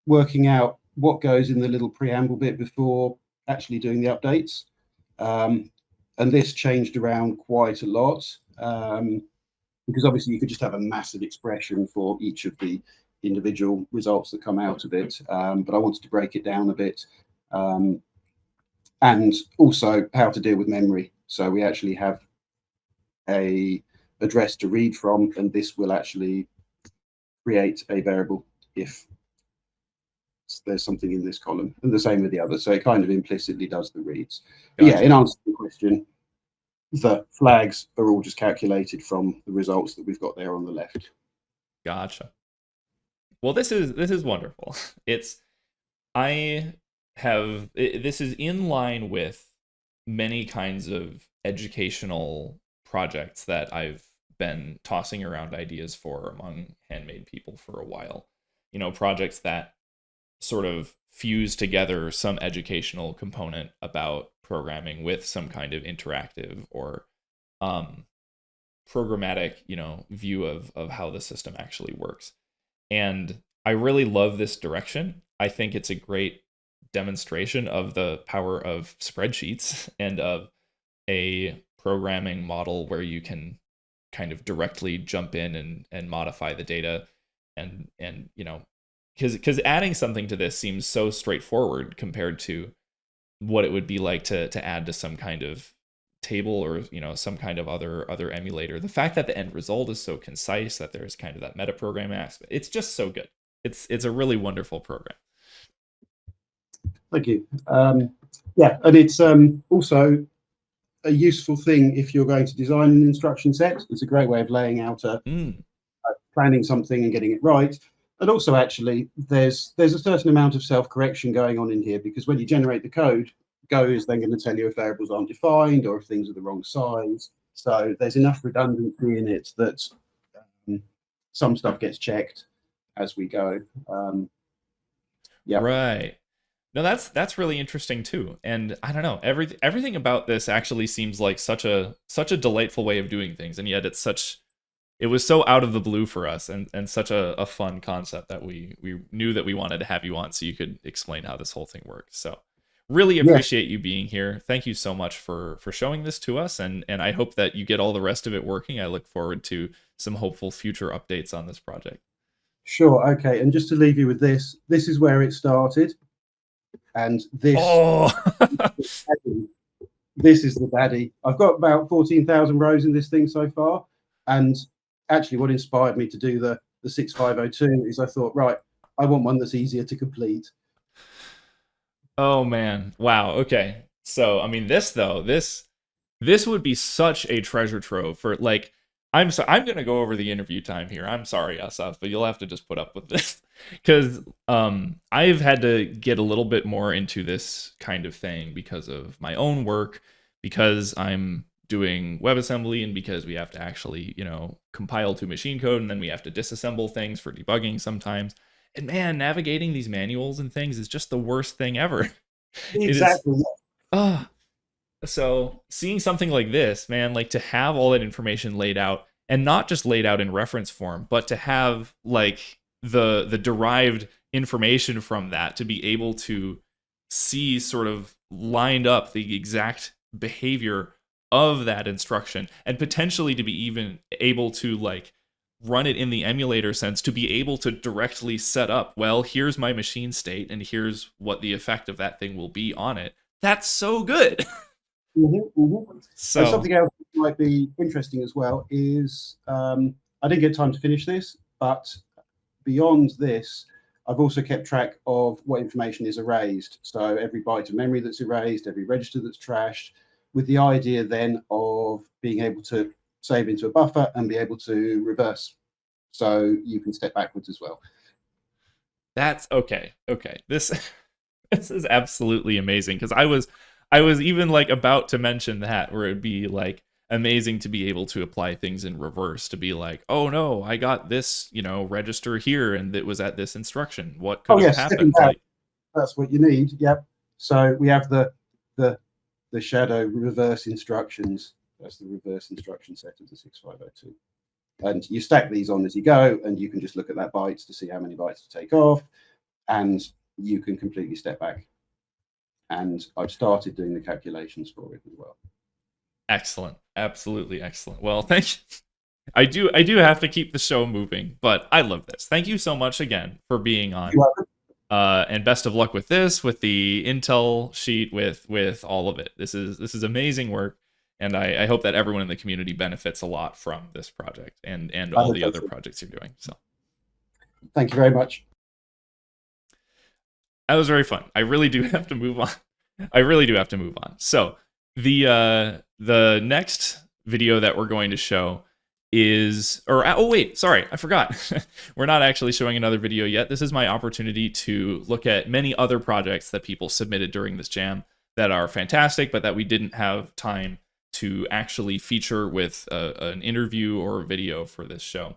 working out what goes in the little preamble bit before actually doing the updates. And this changed around quite a lot, because obviously you could just have a massive expression for each of the individual results that come out of it. But I wanted to break it down a bit. And also how to deal with memory. So we actually have a address to read from, and this will actually create a variable if there's something in this column, and the same with the other. So it kind of implicitly does the reads. Gotcha. Yeah, in answer to the question, the flags are all just calculated from the results that we've got there on the left. Gotcha. Well, this is wonderful. This is in line with many kinds of educational projects that I've been tossing around ideas for among Handmade people for a while. You know, projects that sort of fuse together some educational component about programming with some kind of interactive or programmatic, you know, view of how the system actually works. And I really love this direction. I think it's a great demonstration of the power of spreadsheets and of a programming model where you can kind of directly jump in and modify the data and you know, because adding something to this seems so straightforward compared to what it would be like to add to some kind of table or, you know, some kind of other emulator. The fact that the end result is so concise, that there's kind of that metaprogramming aspect, it's just so good. It's a really wonderful program. Thank you. Yeah, and it's also a useful thing if you're going to design an instruction set. It's a great way of laying out planning something and getting it right. And also, actually, there's a certain amount of self-correction going on in here, because when you generate the code, Go is then going to tell you if variables aren't defined or if things are the wrong size. So there's enough redundancy in it that some stuff gets checked as we go. Yeah. Right. No, that's really interesting too. And I don't know, everything about this actually seems like such a delightful way of doing things, and yet it was so out of the blue for us, and such a fun concept that we knew that we wanted to have you on so you could explain how this whole thing works. So really appreciate you being here. Thank you so much for showing this to us, and I hope that you get all the rest of it working. I look forward to some hopeful future updates on this project. Sure. Okay. And just to leave you with this is where it started. And this, this is the baddie. I've got about 14,000 rows in this thing so far. And actually what inspired me to do the 6502 is I thought, right, I want one that's easier to complete. Oh man. Wow. Okay. So, I mean, this would be such a treasure trove for, like, I'm going to go over the interview time here. I'm sorry, Asaf, but you'll have to just put up with this, because I've had to get a little bit more into this kind of thing because of my own work, because I'm doing WebAssembly, and because we have to actually, you know, compile to machine code, and then we have to disassemble things for debugging sometimes. And man, navigating these manuals and things is just the worst thing ever. Exactly. So seeing something like this, man, like to have all that information laid out, and not just laid out in reference form, but to have like the derived information from that, to be able to see sort of lined up the exact behavior of that instruction, and potentially to be even able to like run it in the emulator sense, to be able to directly set up, well, here's my machine state and here's what the effect of that thing will be on it. That's so good. So and something else that might be interesting as well is I didn't get time to finish this, but beyond this, I've also kept track of what information is erased. So every byte of memory that's erased, every register that's trashed, with the idea then of being able to save into a buffer and be able to reverse, so you can step backwards as well. That's okay. This is absolutely amazing, because I was even like about to mention that, where it'd be like amazing to be able to apply things in reverse, to be like, oh no, I got this, you know, register here and it was at this instruction. What could have happened? Like, that's what you need. Yep. So we have the shadow reverse instructions. That's the reverse instruction set of the 6502. And you stack these on as you go, and you can just look at that bytes to see how many bytes to take off, and you can completely step back. And I've started doing the calculations for it as well. Excellent. Absolutely excellent. Well, thank you. I do have to keep the show moving, but I love this. Thank you so much again for being on. And best of luck with this, with the Intel sheet, with all of it. This is amazing work, and I hope that everyone in the community benefits a lot from this project and all the other projects you're doing. So thank you very much. That was very fun. I really do have to move on. So the next video that we're going to show is, oh wait, sorry, I forgot. We're not actually showing another video yet. This is my opportunity to look at many other projects that people submitted during this jam that are fantastic, but that we didn't have time to actually feature with an interview or a video for this show.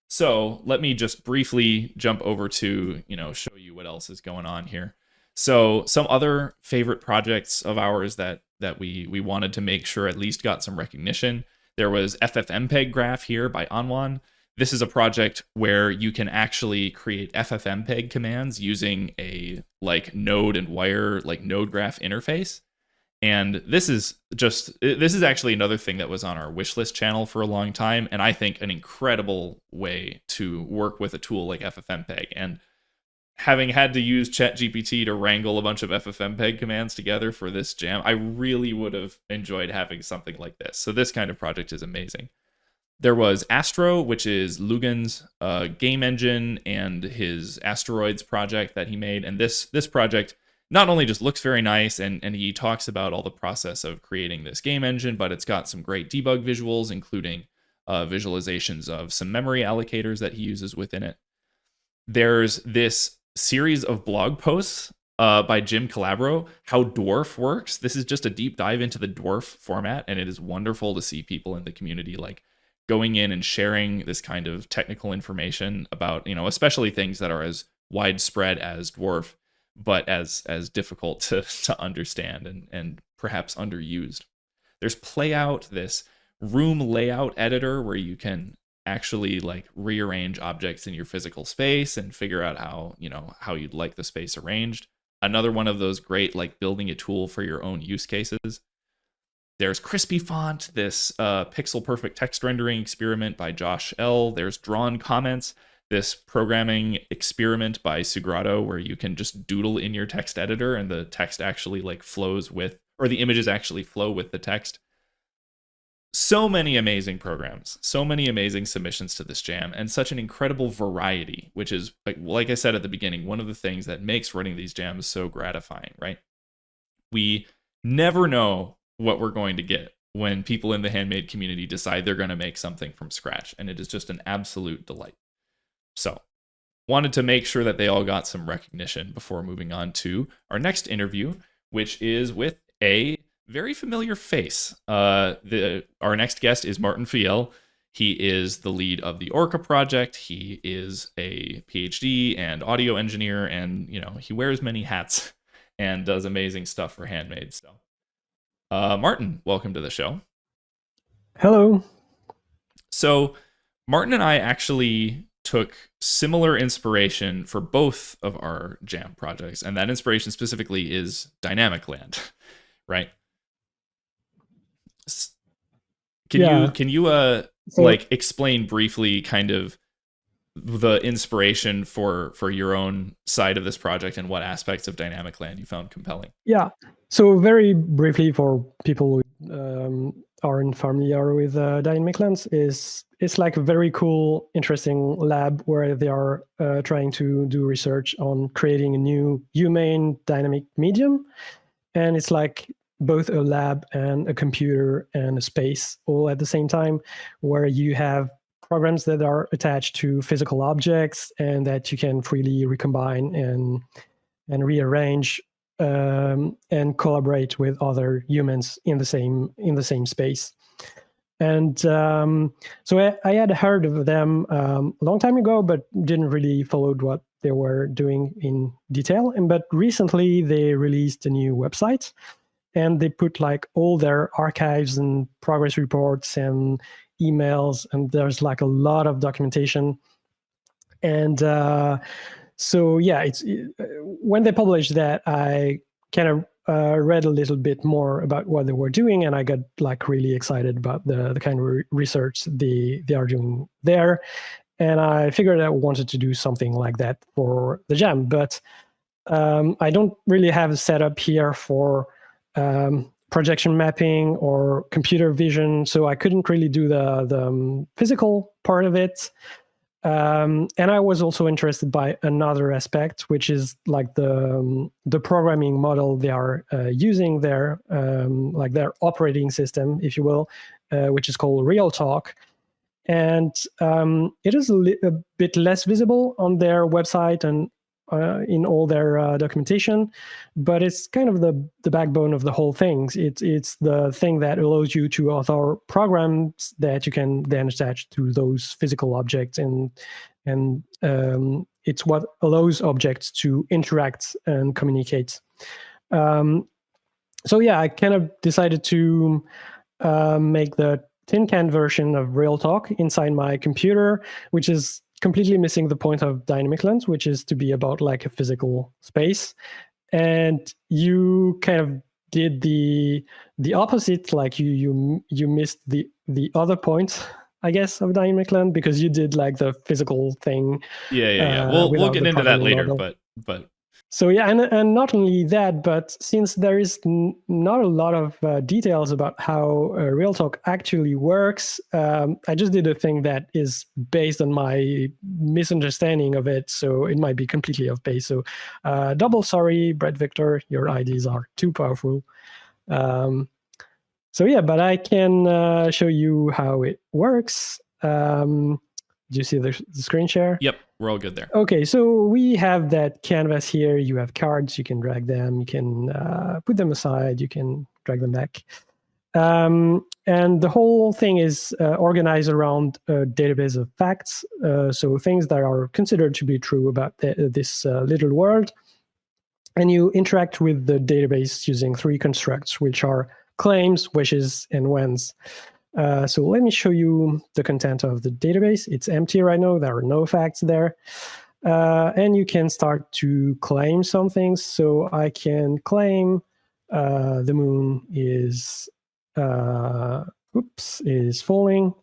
So let me just briefly jump over to, show you what else is going on here. So some other favorite projects of ours that we wanted to make sure at least got some recognition. There was FFmpeg graph here by Anwan. This is a project where you can actually create FFmpeg commands using a node and wire node graph interface. And this is actually another thing that was on our wishlist channel for a long time, and I think an incredible way to work with a tool like FFmpeg. And having had to use ChatGPT to wrangle a bunch of FFmpeg commands together for this jam, I really would have enjoyed having something like this. So this kind of project is amazing. There was Astro, which is Lugan's game engine and his asteroids project that he made. And this project not only just looks very nice, and he talks about all the process of creating this game engine, but it's got some great debug visuals, including visualizations of some memory allocators that he uses within it. There's this series of blog posts by Jim Calabro, how Dwarf works. This is just a deep dive into the Dwarf format, and it is wonderful to see people in the community like going in and sharing this kind of technical information about, especially things that are as widespread as Dwarf, but as difficult to understand and perhaps underused. There's Playout, this room layout editor where you can actually like rearrange objects in your physical space and figure out how you'd like the space arranged. Another one of those great like building a tool for your own use cases. There's Crispy Font, this pixel perfect text rendering experiment by Josh L. There's Drawn Comments, this programming experiment by Sugrado, where you can just doodle in your text editor and the text actually like flows with, or the images actually flow with the text. So many amazing programs, so many amazing submissions to this jam, and such an incredible variety, which is, like I said at the beginning, one of the things that makes running these jams so gratifying, right? We never know what we're going to get when people in the Handmade community decide they're going to make something from scratch, and it is just an absolute delight. So, wanted to make sure that they all got some recognition before moving on to our next interview, which is with a very familiar face. Our next guest is Mārtiņš Fouilleul. He is the lead of the Orca project. He is a PhD and audio engineer, and he wears many hats and does amazing stuff for Handmade. So, Mārtiņš, welcome to the show. Hello. So, Mārtiņš and I actually took similar inspiration for both of our jam projects, and that inspiration specifically is Dynamic Land, right? Can you like explain briefly kind of the inspiration for your own side of this project and what aspects of Dynamic Land you found compelling? Yeah. So very briefly, for people who aren't familiar with Dynamic Land, it's like a very cool, interesting lab where they are trying to do research on creating a new humane dynamic medium, and it's like both a lab and a computer and a space all at the same time, where you have programs that are attached to physical objects and that you can freely recombine and rearrange and collaborate with other humans in the same space. And so I had heard of them a long time ago, but didn't really follow what they were doing in detail. But recently they released a new website, and they put like all their archives and progress reports and emails, and there's like a lot of documentation. And so yeah, when they published that, I kind of read a little bit more about what they were doing, and I got like really excited about the kind of research they are doing there. And I figured I wanted to do something like that for the jam, but I don't really have a setup here for projection mapping or computer vision, so I couldn't really do the physical part of it. And I was also interested by another aspect, which is like the programming model they are using there, like their operating system, if you will, which is called RealTalk. And it is a bit less visible on their website and in all their documentation, but it's kind of the backbone of the whole thing. It's the thing that allows you to author programs that you can then attach to those physical objects, and it's what allows objects to interact and communicate. So yeah, I kind of decided to make the tin can version of RealTalk inside my computer, which is completely missing the point of Dynamic Land, which is to be about like a physical space. And you kind of did the opposite. Like you missed the other point, I guess, of Dynamic Land, because you did like the physical thing. Yeah. We'll without get the into that programming later, model. but So yeah, and not only that, but since there is not a lot of details about how RealTalk actually works, I just did a thing that is based on my misunderstanding of it, so it might be completely off base. So double sorry, Brett Victor, your IDs are too powerful. So yeah, but I can show you how it works. Do you see the screen share? Yep, we're all good there. Okay, so we have that canvas here. You have cards, you can drag them, you can put them aside, you can drag them back. And the whole thing is organized around a database of facts, so things that are considered to be true about this little world. And you interact with the database using 3 constructs, which are claims, wishes, and whens. So let me show you the content of the database. It's empty right now. There are no facts there. And you can start to claim some things. So I can claim the moon is falling.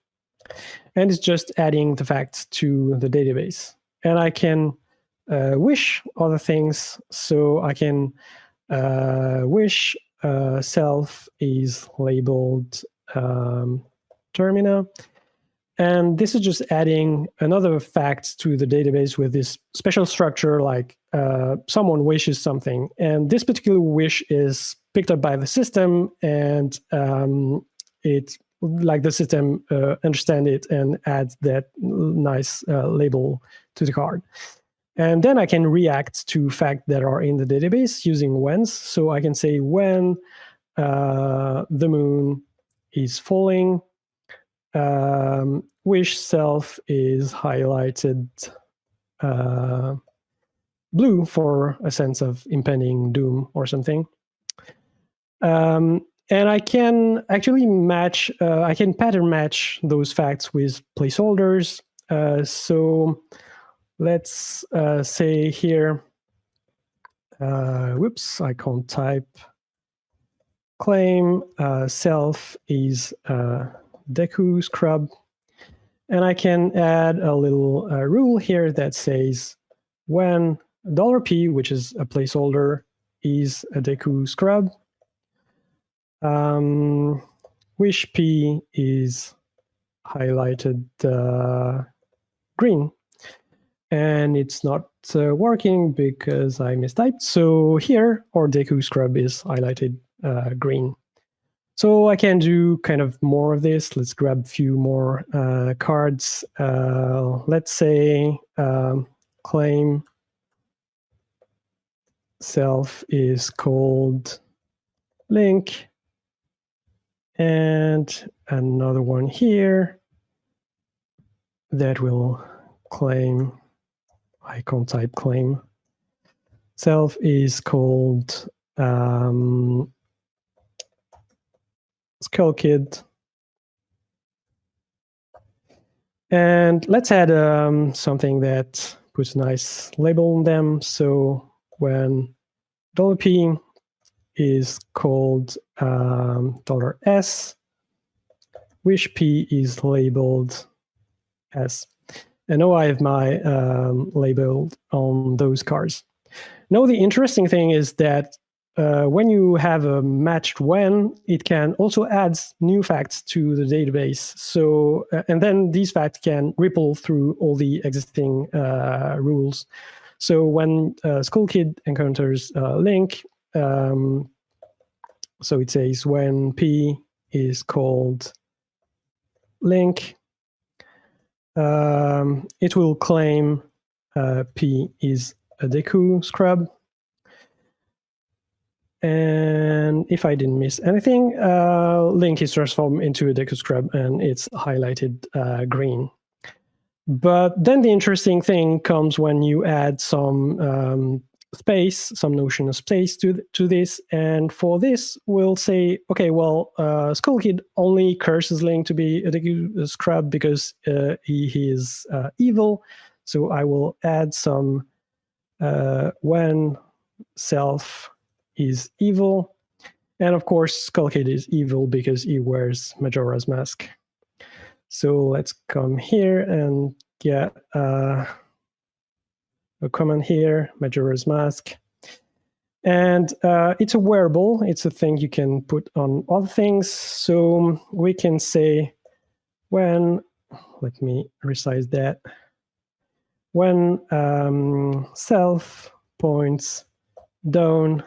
And it's just adding the facts to the database. And I can wish other things. So I can wish self is labeled Termina, and this is just adding another fact to the database with this special structure, like someone wishes something, and this particular wish is picked up by the system, and it like the system understand it and adds that nice label to the card. And then I can react to facts that are in the database using whens. So I can say when the moon is falling, wish self is highlighted blue for a sense of impending doom or something. And I can actually match, I can pattern match those facts with placeholders. So let's say here, whoops, I can't type. Claim self is Deku scrub. And I can add a little rule here that says when $P, which is a placeholder, is a Deku scrub, wish P is highlighted green. And it's not working because I mistyped. So here, our Deku scrub is highlighted green. So I can do kind of more of this. Let's grab a few more cards. Let's say claim self is called link. And another one here that will claim, I can't type claim, self is called Skull Kid. And let's add something that puts a nice label on them. So when $P is called $S, wish P is labeled S. And now I have my label on those cards. Now the interesting thing is that when you have a matched when, it can also add new facts to the database. So, and then these facts can ripple through all the existing rules. So when Skull Kid encounters link, so it says when P is called link, it will claim P is a Deku scrub. And if I didn't miss anything, link is transformed into a Deku scrub and it's highlighted green. But then the interesting thing comes when you add some space, some notion of space to this. And for this, we'll say, okay, well, Skull Kid only curses Link to be a Deku scrub because he is evil. So I will add some when self is evil. And of course, Skullkid is evil because he wears Majora's Mask. So let's come here and get a comment here, Majora's Mask. And it's a wearable. It's a thing you can put on other things. So we can say when, let me resize that, when self points down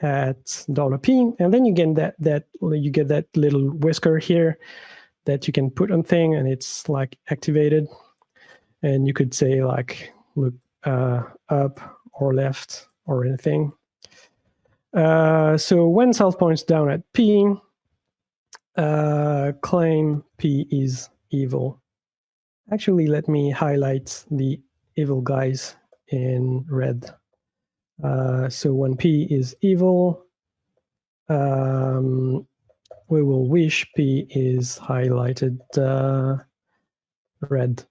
at $P, and then you get that little whisker here that you can put on thing, and it's like activated. And you could say like look up or left or anything. So when self points down at P, claim P is evil. Actually, let me highlight the evil guys in red. So when P is evil, we will wish P is highlighted red.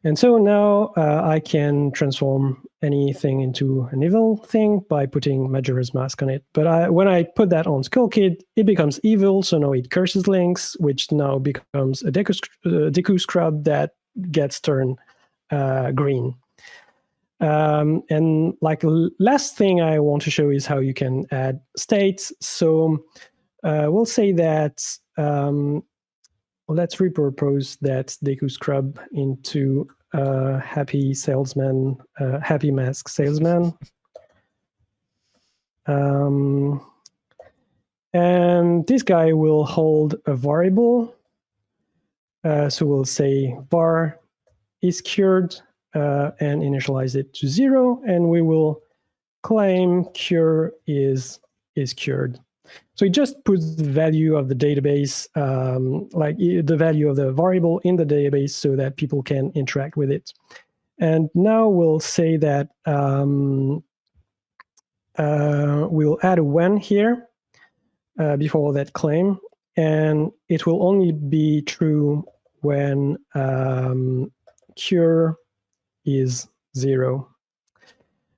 And so now I can transform anything into an evil thing by putting Majora's Mask on it. But when I put that on Skullkid, it becomes evil. So now it curses links, which now becomes a Deku Scrub that gets turned green. And like last thing I want to show is how you can add states. So we'll say that let's repurpose that Deku Scrub into happy salesman, happy mask salesman. And this guy will hold a variable. So we'll say var is cured and initialize it to 0, and we will claim cure is cured. So it just puts the value of the database, like the value of the variable in the database so that people can interact with it. And now we'll say that we'll add a when here before that claim, and it will only be true when cure is 0.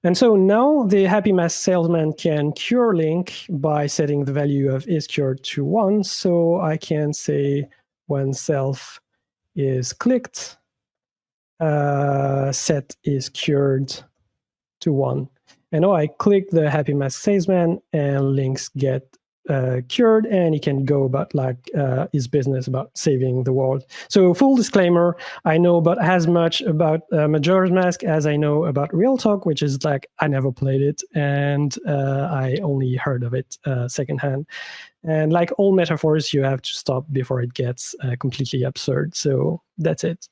And so now the happy mask salesman can cure link by setting the value of is cured to 1. So I can say when self is clicked, set is cured to 1. And now I click the happy mask salesman and links get cured, and he can go about like his business about saving the world. So full disclaimer, I know about as much about Majora's Mask as I know about Real Talk, which is like I never played it, and I only heard of it secondhand. And like all metaphors, you have to stop before it gets completely absurd. So that's it.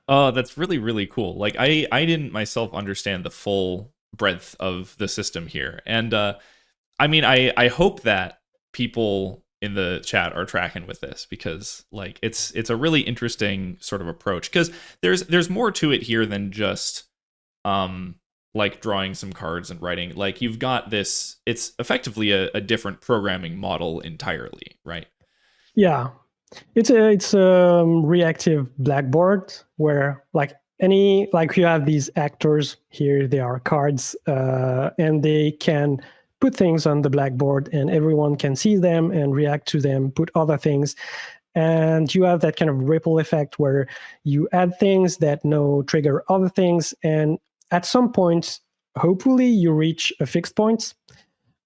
Oh, that's really, really cool. Like I didn't myself understand the full breadth of the system here. And I mean, I hope that people in the chat are tracking with this, because like it's a really interesting sort of approach, because there's more to it here than just like drawing some cards and writing. Like you've got this, it's effectively a different programming model entirely, right? Yeah, it's a reactive blackboard where like you have these actors here, they are cards, and they can put things on the blackboard and everyone can see them and react to them, put other things. And you have that kind of ripple effect where you add things that now trigger other things. And at some point, hopefully you reach a fixed point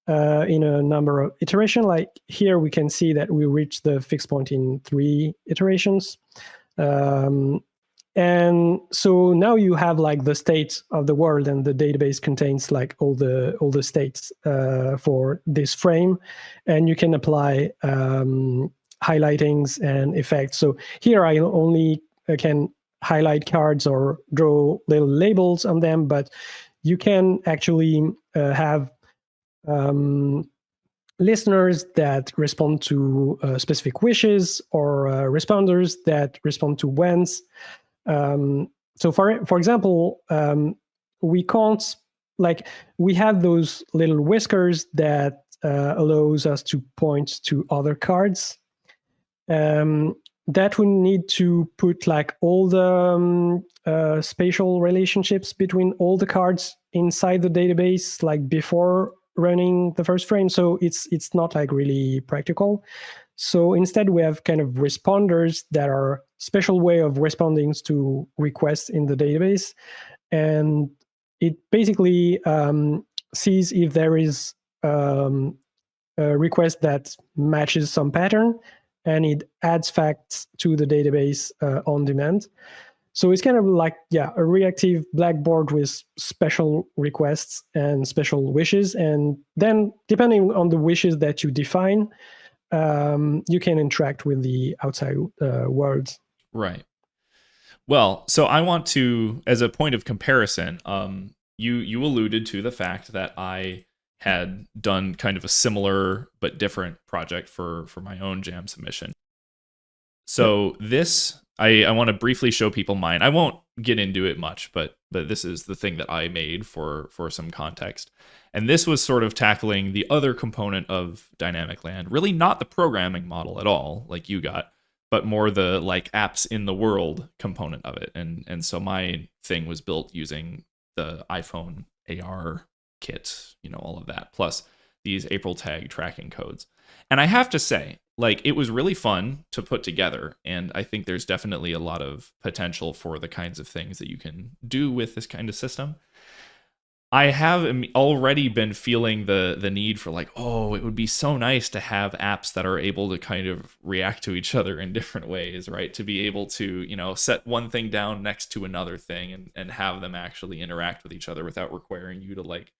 in a number of iterations. Like here we can see that we reached the fixed point in 3 iterations. And so now you have like the state of the world, and the database contains like all the states for this frame, and you can apply highlightings and effects. So here I only can highlight cards or draw little labels on them, but you can actually have listeners that respond to specific wishes, or responders that respond to whens. So for example, we can't, like, we have those little whiskers that allows us to point to other cards. That we need to put like all the spatial relationships between all the cards inside the database, like before running the first frame, so it's not like really practical. So instead, we have kind of responders that are special way of responding to requests in the database, and it basically sees if there is a request that matches some pattern, and it adds facts to the database on demand. So it's kind of like, a reactive blackboard with special requests and special wishes. And then depending on the wishes that you define, you can interact with the outside world. Right. Well, so I want to, as a point of comparison, you alluded to the fact that I had done kind of a similar but different project for my own jam submission. So this, I want to briefly show people mine. I won't get into it much, but this is the thing that I made for some context. And this was sort of tackling the other component of Dynamic Land, really not the programming model at all, like you got, but more the like apps in the world component of it. And so my thing was built using the iPhone AR kit, all of that, plus these April tag tracking codes. And I have to say, like, it was really fun to put together. And I think there's definitely a lot of potential for the kinds of things that you can do with this kind of system. I have already been feeling the need for like, oh, it would be so nice to have apps that are able to kind of react to each other in different ways, right? To be able to, set one thing down next to another thing and have them actually interact with each other without requiring you to like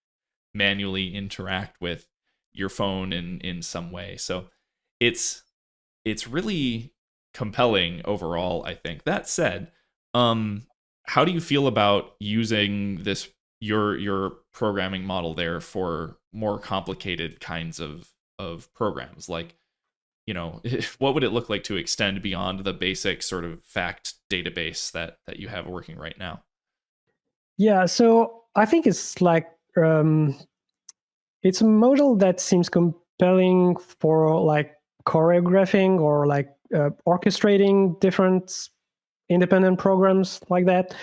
manually interact with your phone in some way. So it's really compelling overall, I think. That said, how do you feel about using this your programming model there for more complicated kinds of programs? Like, what would it look like to extend beyond the basic sort of fact database that you have working right now? Yeah, so I think it's like it's a model that seems compelling for like choreographing or like orchestrating different independent programs like that.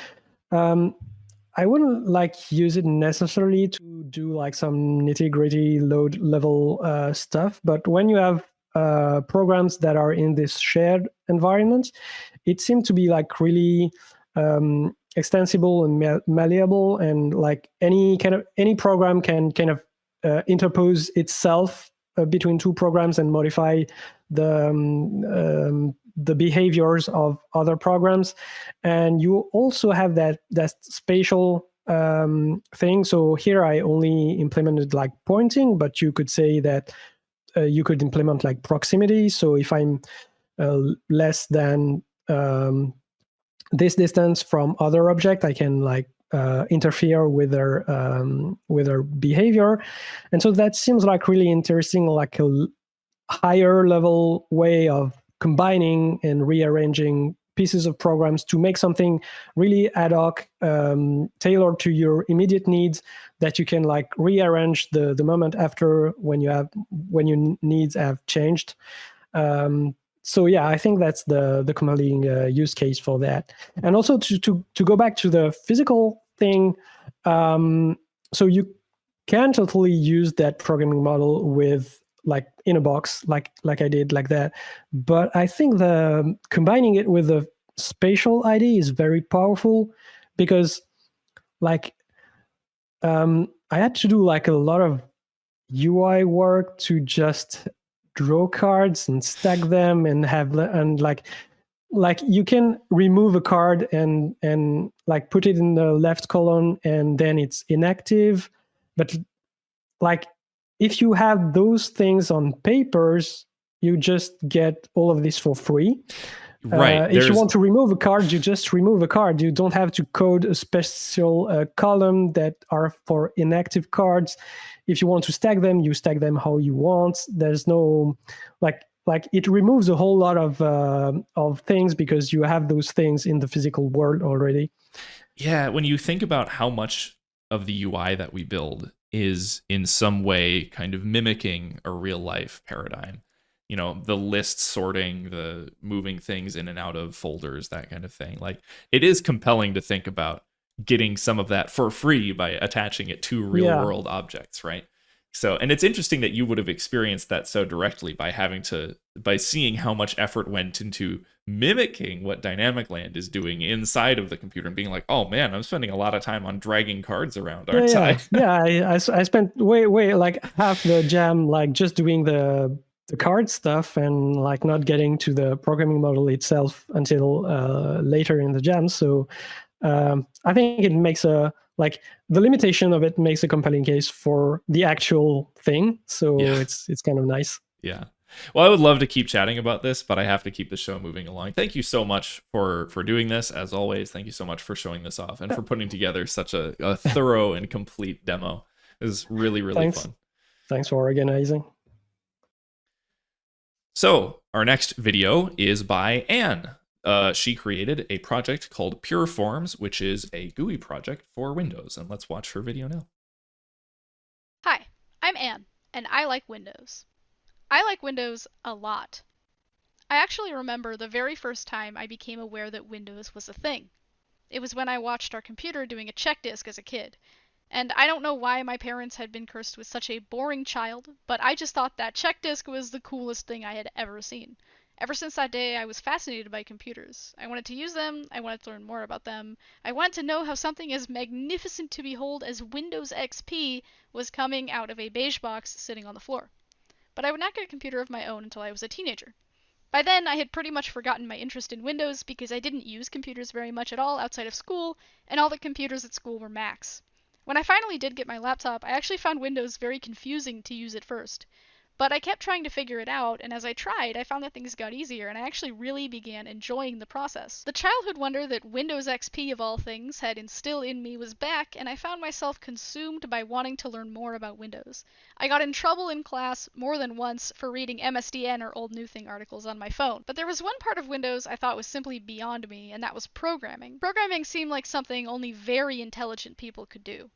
I wouldn't like use it necessarily to do like some nitty-gritty load level stuff, but when you have programs that are in this shared environment, it seems to be like really extensible and malleable, and like any program can kind of interpose itself between two programs and modify the behaviors of other programs. And you also have that spatial thing. So here I only implemented like pointing, but you could say that you could implement like proximity. So if I'm less than this distance from other object, I can like interfere with their behavior. And so that seems like really interesting, like a higher level way of combining and rearranging pieces of programs to make something really ad hoc, tailored to your immediate needs, that you can like rearrange the moment after when your needs have changed. So yeah, I think that's the compelling use case for that. And also to go back to the physical thing, so you can totally use that programming model with like in a box, like I did like that. But I think the combining it with the spatial ID is very powerful, because like I had to do like a lot of UI work to just draw cards and stack them and have, and like you can remove a card and like put it in the left column and then it's inactive. But like if you have those things on papers, you just get all of this for free. Right. If you want to remove a card, you just remove a card. You don't have to code a special column that are for inactive cards. If you want to stack them, you stack them how you want. There's no like it removes a whole lot of things, because you have those things in the physical world already. Yeah, when you think about how much of the UI that we build is in some way kind of mimicking a real life paradigm, the list sorting, the moving things in and out of folders, that kind of thing. Like, it is compelling to think about getting some of that for free by attaching it to real world objects, right? So, and it's interesting that you would have experienced that so directly by seeing how much effort went into mimicking what Dynamic Land is doing inside of the computer and being like, oh man, I'm spending a lot of time on dragging cards around, aren't I? I spent way like half the jam like just doing the card stuff and like not getting to the programming model itself until later in the jam. So I think it makes the limitation of it makes a compelling case for the actual thing. So it's kind of nice. Yeah. Well, I would love to keep chatting about this, but I have to keep the show moving along. Thank you so much for doing this, as always. Thank you so much for showing this off and for putting together such a thorough and complete demo. It was really, really fun. Thanks for organizing. So our next video is by Anne. She created a project called PureForms, which is a GUI project for Windows. And let's watch her video now. Hi, I'm Anne, and I like Windows. I like Windows a lot. I actually remember the very first time I became aware that Windows was a thing. It was when I watched our computer doing a check disk as a kid. And I don't know why my parents had been cursed with such a boring child, but I just thought that check disk was the coolest thing I had ever seen. Ever since that day, I was fascinated by computers. I wanted to use them, I wanted to learn more about them, I wanted to know how something as magnificent to behold as Windows XP was coming out of a beige box sitting on the floor. But I would not get a computer of my own until I was a teenager. By then, I had pretty much forgotten my interest in Windows because I didn't use computers very much at all outside of school, and all the computers at school were Macs. When I finally did get my laptop, I actually found Windows very confusing to use at first. But I kept trying to figure it out, and as I tried, I found that things got easier, and I actually really began enjoying the process. The childhood wonder that Windows XP, of all things, had instilled in me was back, and I found myself consumed by wanting to learn more about Windows. I got in trouble in class more than once for reading MSDN or Old New Thing articles on my phone. But there was one part of Windows I thought was simply beyond me, and that was programming. Programming seemed like something only very intelligent people could do.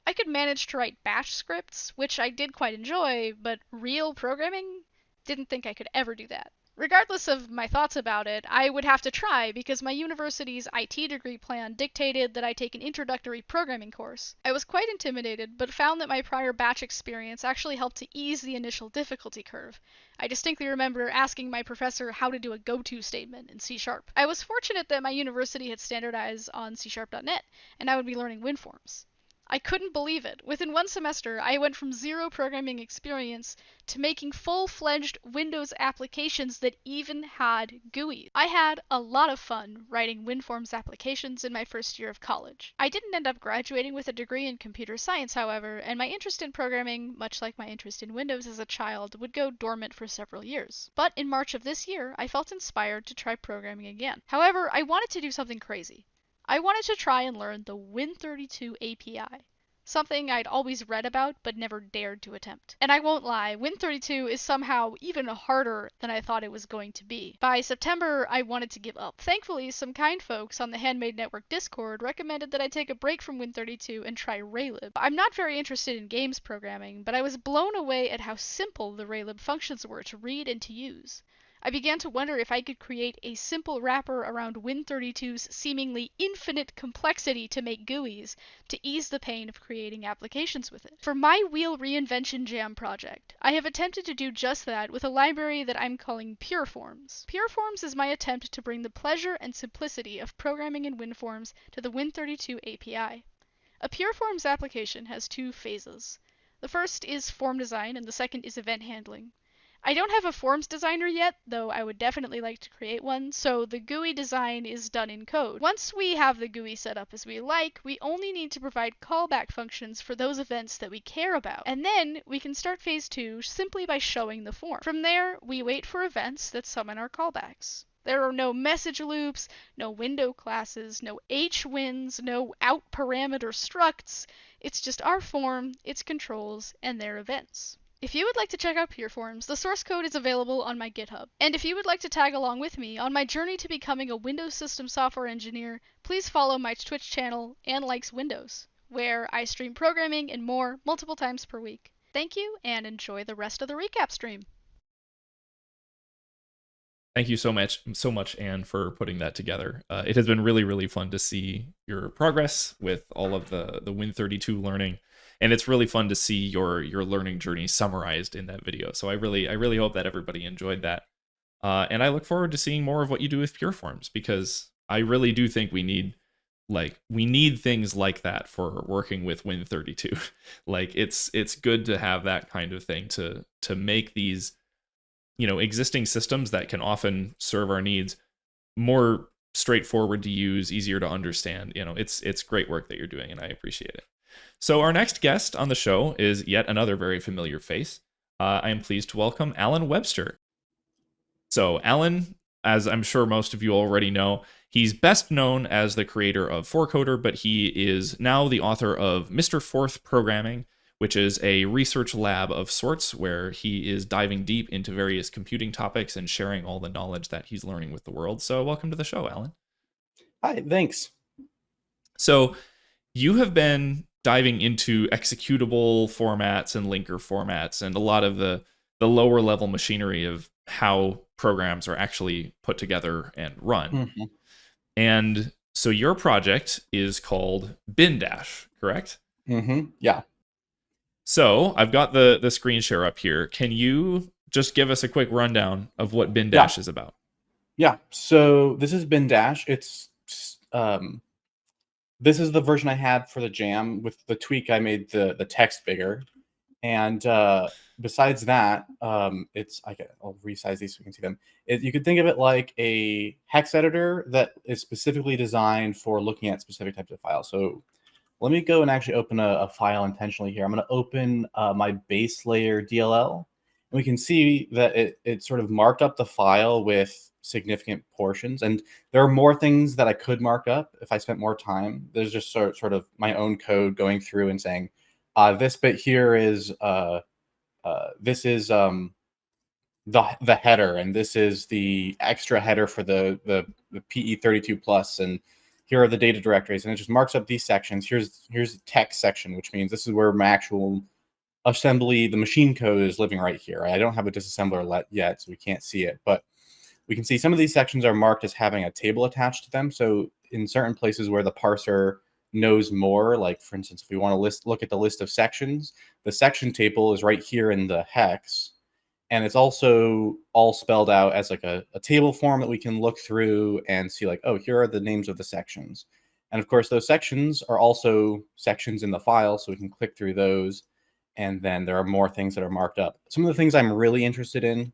I could manage to write bash scripts, which I did quite enjoy, but real programming? Didn't think I could ever do that. Regardless of my thoughts about it, I would have to try because my university's IT degree plan dictated that I take an introductory programming course. I was quite intimidated, but found that my prior batch experience actually helped to ease the initial difficulty curve. I distinctly remember asking my professor how to do a goto statement in C#. I was fortunate that my university had standardized on C#.net, and I would be learning WinForms. I couldn't believe it. Within one semester, I went from zero programming experience to making full-fledged Windows applications that even had GUIs. I had a lot of fun writing WinForms applications in my first year of college. I didn't end up graduating with a degree in computer science, however, and my interest in programming, much like my interest in Windows as a child, would go dormant for several years. But in March of this year, I felt inspired to try programming again. However, I wanted to do something crazy. I wanted to try and learn the Win32 API, something I'd always read about but never dared to attempt. And I won't lie, Win32 is somehow even harder than I thought it was going to be. By September, I wanted to give up. Thankfully, some kind folks on the Handmade Network Discord recommended that I take a break from Win32 and try Raylib. I'm not very interested in games programming, but I was blown away at how simple the Raylib functions were to read and to use. I began to wonder if I could create a simple wrapper around Win32's seemingly infinite complexity to make GUIs to ease the pain of creating applications with it. For my Wheel Reinvention Jam project, I have attempted to do just that with a library that I'm calling PureForms. PureForms is my attempt to bring the pleasure and simplicity of programming in WinForms to the Win32 API. A PureForms application has two phases. The first is form design and the second is event handling. I don't have a forms designer yet, though I would definitely like to create one, so the GUI design is done in code. Once we have the GUI set up as we like, we only need to provide callback functions for those events that we care about. And then we can start phase 2 simply by showing the form. From there, we wait for events that summon our callbacks. There are no message loops, no window classes, no hwins, no out parameter structs. It's just our form, its controls, and their events. If you would like to check out PureForms, the source code is available on my GitHub. And if you would like to tag along with me on my journey to becoming a Windows system software engineer, please follow my Twitch channel, Anne Likes Windows, where I stream programming and more multiple times per week. Thank you, and enjoy the rest of the recap stream. Thank you so much, Anne, for putting that together. It has been really, really fun to see your progress with all of the Win32 learning. and it's really fun to see your learning journey summarized in that video. So I really hope that everybody enjoyed that. And I look forward to seeing more of what you do with PureForms, because I really do think we need things like that for working with Win32. Like it's good to have that kind of thing to make these, existing systems that can often serve our needs more straightforward to use, easier to understand. It's great work that you're doing, and I appreciate it. So our next guest on the show is yet another very familiar face. I am pleased to welcome Alan Webster. So Alan, as I'm sure most of you already know, he's best known as the creator of 4Coder, but he is now the author of Mr. Forth Programming, which is a research lab of sorts where he is diving deep into various computing topics and sharing all the knowledge that he's learning with the world. So welcome to the show, Alan. Hi, thanks. So you have been diving into executable formats and linker formats and a lot of the lower level machinery of how programs are actually put together and run. Mm-hmm. And so your project is called Bin Dash, correct? Mm-hmm. Yeah. So I've got the screen share up here. Can you just give us a quick rundown of what Bin Dash is about? Yeah. So this is Bin Dash. It's this is the version I had for the jam. With the tweak, I made the text bigger. And besides that, I'll resize these so you can see them. You could think of it like a hex editor that is specifically designed for looking at specific types of files. So let me go and actually open a file intentionally here. I'm going to open my base layer DLL. And we can see that it sort of marked up the file with significant portions. And there are more things that I could mark up if I spent more time. There's just sort of my own code going through and saying, this bit here is this is the header, and this is the extra header for the PE32 plus, and here are the data directories, and it just marks up these sections. Here's the text section, which means this is where my actual assembly, the machine code, is living right here. I don't have a disassembler yet, so we can't see it, but we can see some of these sections are marked as having a table attached to them. So in certain places where the parser knows more, like for instance, if we want to look at the list of sections, the section table is right here in the hex, and it's also all spelled out as like a table form that we can look through and see like, oh, here are the names of the sections. And of course, those sections are also sections in the file, so we can click through those, and then there are more things that are marked up. Some of the things I'm really interested in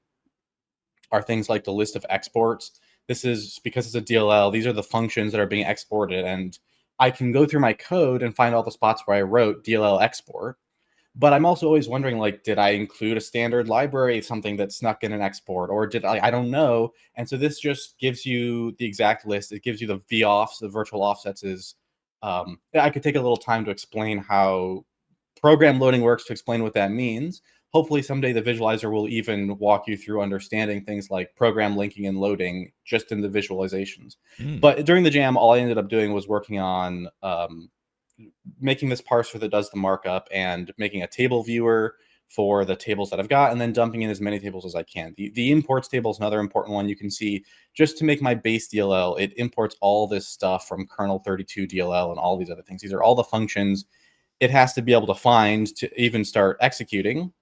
are things like the list of exports. This is because it's a DLL, these are the functions that are being exported, and I can go through my code and find all the spots where I wrote DLL export. But I'm also always wondering, like, did I include a standard library, something that snuck in an export, or did I don't know. And so this just gives you the exact list. It gives you the VOFs, the virtual offsets. I could take a little time to explain how program loading works, to explain what that means. Hopefully someday the visualizer will even walk you through understanding things like program linking and loading just in the visualizations. But during the jam, all I ended up doing was working on making this parser that does the markup and making a table viewer for the tables that I've got, and then dumping in as many tables as I can. The imports table is another important one. You can see just to make my base DLL, it imports all this stuff from kernel 32 DLL and all these other things. These are all the functions it has to be able to find to even start executing.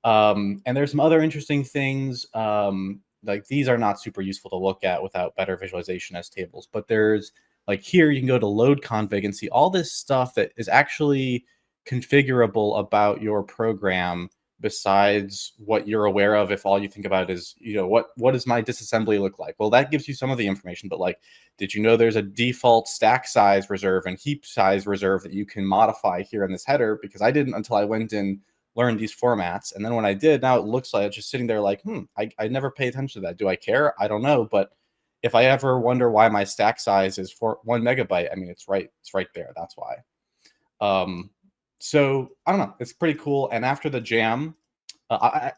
And there's some other interesting things. Like these are not super useful to look at without better visualization as tables, but there's like here, you can go to load config and see all this stuff that is actually configurable about your program besides what you're aware of. If all you think about is, what does my disassembly look like? Well, that gives you some of the information, but like, did you know there's a default stack size reserve and heap size reserve that you can modify here in this header? Because I didn't until I went and learned these formats. And then when I did, now it looks like it's just sitting there like, I never pay attention to that. Do I care? I don't know. But if I ever wonder why my stack size is for 1 megabyte, I mean, it's right there. That's why. So I don't know. It's pretty cool. And after the jam,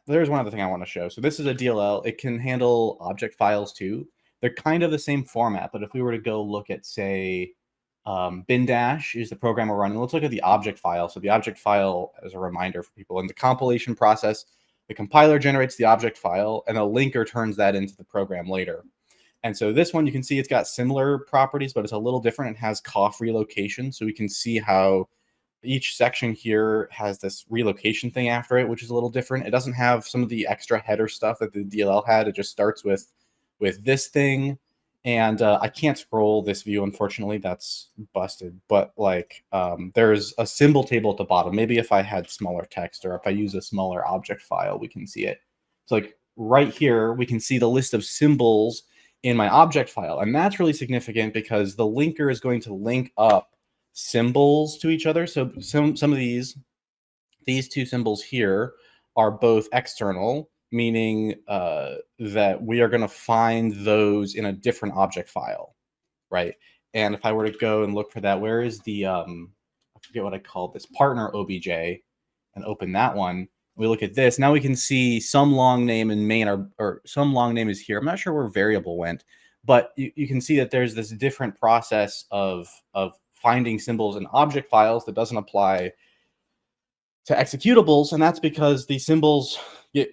there's one other thing I want to show. So this is a DLL. It can handle object files too. They're kind of the same format, but if we were to go look at, say, bin dash is the program we're running. Let's look at the object file. So the object file, as a reminder for people, in the compilation process, the compiler generates the object file and a linker turns that into the program later. And so this one, you can see it's got similar properties, but it's a little different. It has cough relocation. So we can see how each section here has this relocation thing after it, which is a little different. It doesn't have some of the extra header stuff that the DLL had. It just starts with this thing. And I can't scroll this view, unfortunately. That's busted. But like, there's a symbol table at the bottom. Maybe if I had smaller text or if I use a smaller object file, we can see it. So like right here, we can see the list of symbols in my object file. And that's really significant because the linker is going to link up symbols to each other. So some of these two symbols here are both external, meaning that we are going to find those in a different object file, right? And if I were to go and look for that, where is the, I forget what I called this, partner OBJ, and open that one, we look at this. Now we can see some long name in main, or some long name is here. I'm not sure where variable went, but you can see that there's this different process of finding symbols in object files that doesn't apply to executables, and that's because the symbols get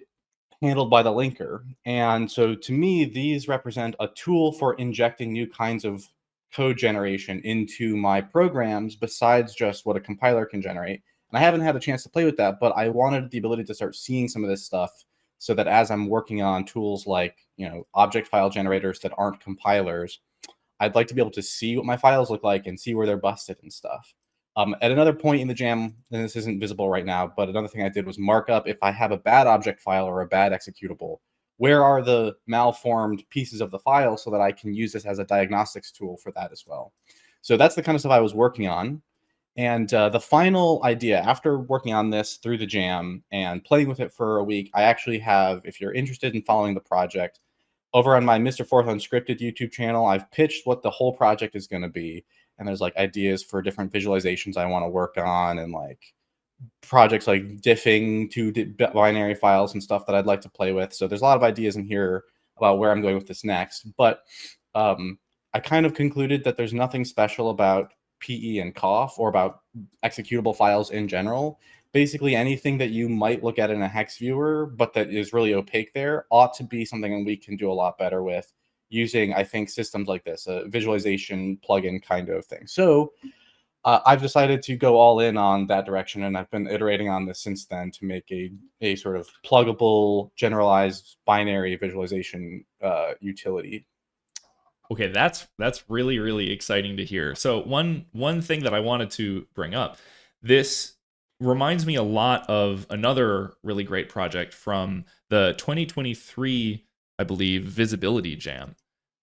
handled by the linker. And so to me, these represent a tool for injecting new kinds of code generation into my programs besides just what a compiler can generate. And I haven't had a chance to play with that, but I wanted the ability to start seeing some of this stuff so that as I'm working on tools like, you know, object file generators that aren't compilers, I'd like to be able to see what my files look like and see where they're busted and stuff. At another point in the jam, and this isn't visible right now, but another thing I did was mark up if I have a bad object file or a bad executable, where are the malformed pieces of the file so that I can use this as a diagnostics tool for that as well. So that's the kind of stuff I was working on. And the final idea, after working on this through the jam and playing with it for a week, I actually have, if you're interested in following the project, over on my Mr. Fourth Unscripted YouTube channel, I've pitched what the whole project is going to be. And there's like ideas for different visualizations I want to work on, and like projects like diffing to binary files and stuff that I'd like to play with. So there's a lot of ideas in here about where I'm going with this next. But I kind of concluded that there's nothing special about PE and COF or about executable files in general. Basically, anything that you might look at in a hex viewer, but that is really opaque there, ought to be something that we can do a lot better with using, I think, systems like this, a visualization plugin kind of thing. So I've decided to go all in on that direction, and I've been iterating on this since then to make a sort of pluggable, generalized binary visualization utility. Okay, that's really, really exciting to hear. So one thing that I wanted to bring up, this reminds me a lot of another really great project from the 2023, I believe, Visibility Jam.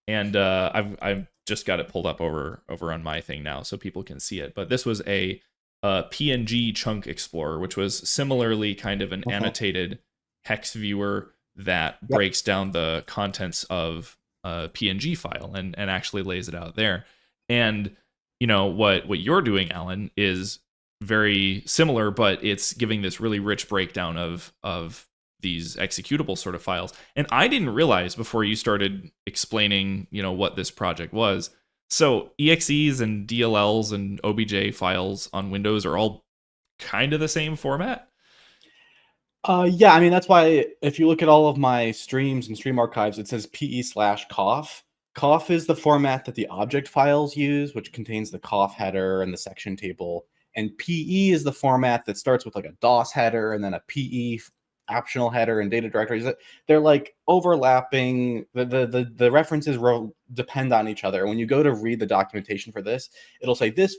And I've just got it pulled up over on my thing now so people can see it. But this was a PNG chunk explorer, which was similarly kind of an annotated hex viewer that breaks down the contents of a PNG file and actually lays it out there. And you know what you're doing, Alan, is very similar, but it's giving this really rich breakdown of these executable sort of files. And I didn't realize before you started explaining, you know, what this project was. So EXEs and DLLs and OBJ files on Windows are all kind of the same format? Yeah, I mean, that's why if you look at all of my streams and stream archives, it says PE/COF. COF is the format that the object files use, which contains the COF header and the section table. And PE is the format that starts with like a DOS header and then a PE optional header and data directories. They're like overlapping. The references depend on each other. When you go to read the documentation for this, it'll say this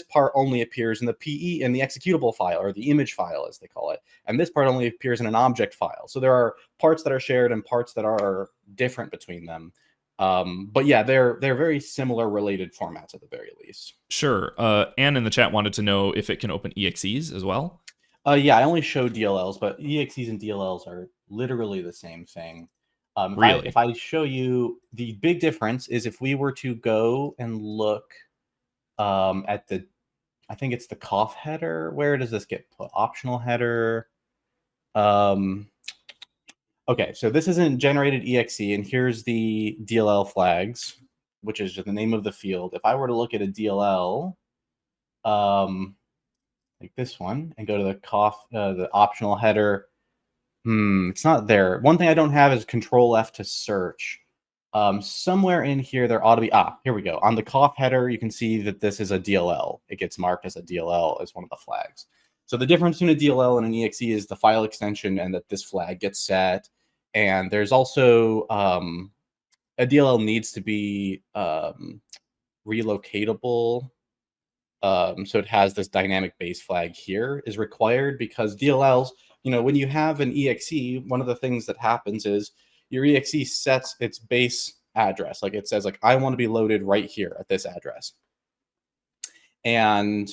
part only appears in the PE and the executable file, or the image file as they call it, and this part only appears in an object file. So there are parts that are shared and parts that are different between them. But yeah, they're very similar related formats at the very least. Sure. Anne in the chat wanted to know if it can open EXEs as well. Yeah, I only show DLLs, but EXEs and DLLs are literally the same thing. Really? If I show you, the big difference is if we were to go and look at the, I think it's the COF header. Where does this get put? Optional header. Okay, so this isn't generated EXE, and here's the DLL flags, which is just the name of the field. If I were to look at a DLL, like this one, and go to the COF, the optional header, it's not there. One thing I don't have is Control F to search. Somewhere in here, there ought to be, here we go. On the cough header, you can see that this is a DLL. It gets marked as a DLL as one of the flags. So the difference between a DLL and an EXE is the file extension and that this flag gets set. And there's also a DLL needs to be relocatable. So it has this dynamic base flag here is required because DLLs, when you have an EXE, one of the things that happens is your EXE sets its base address. Like it says, like, I want to be loaded right here at this address. And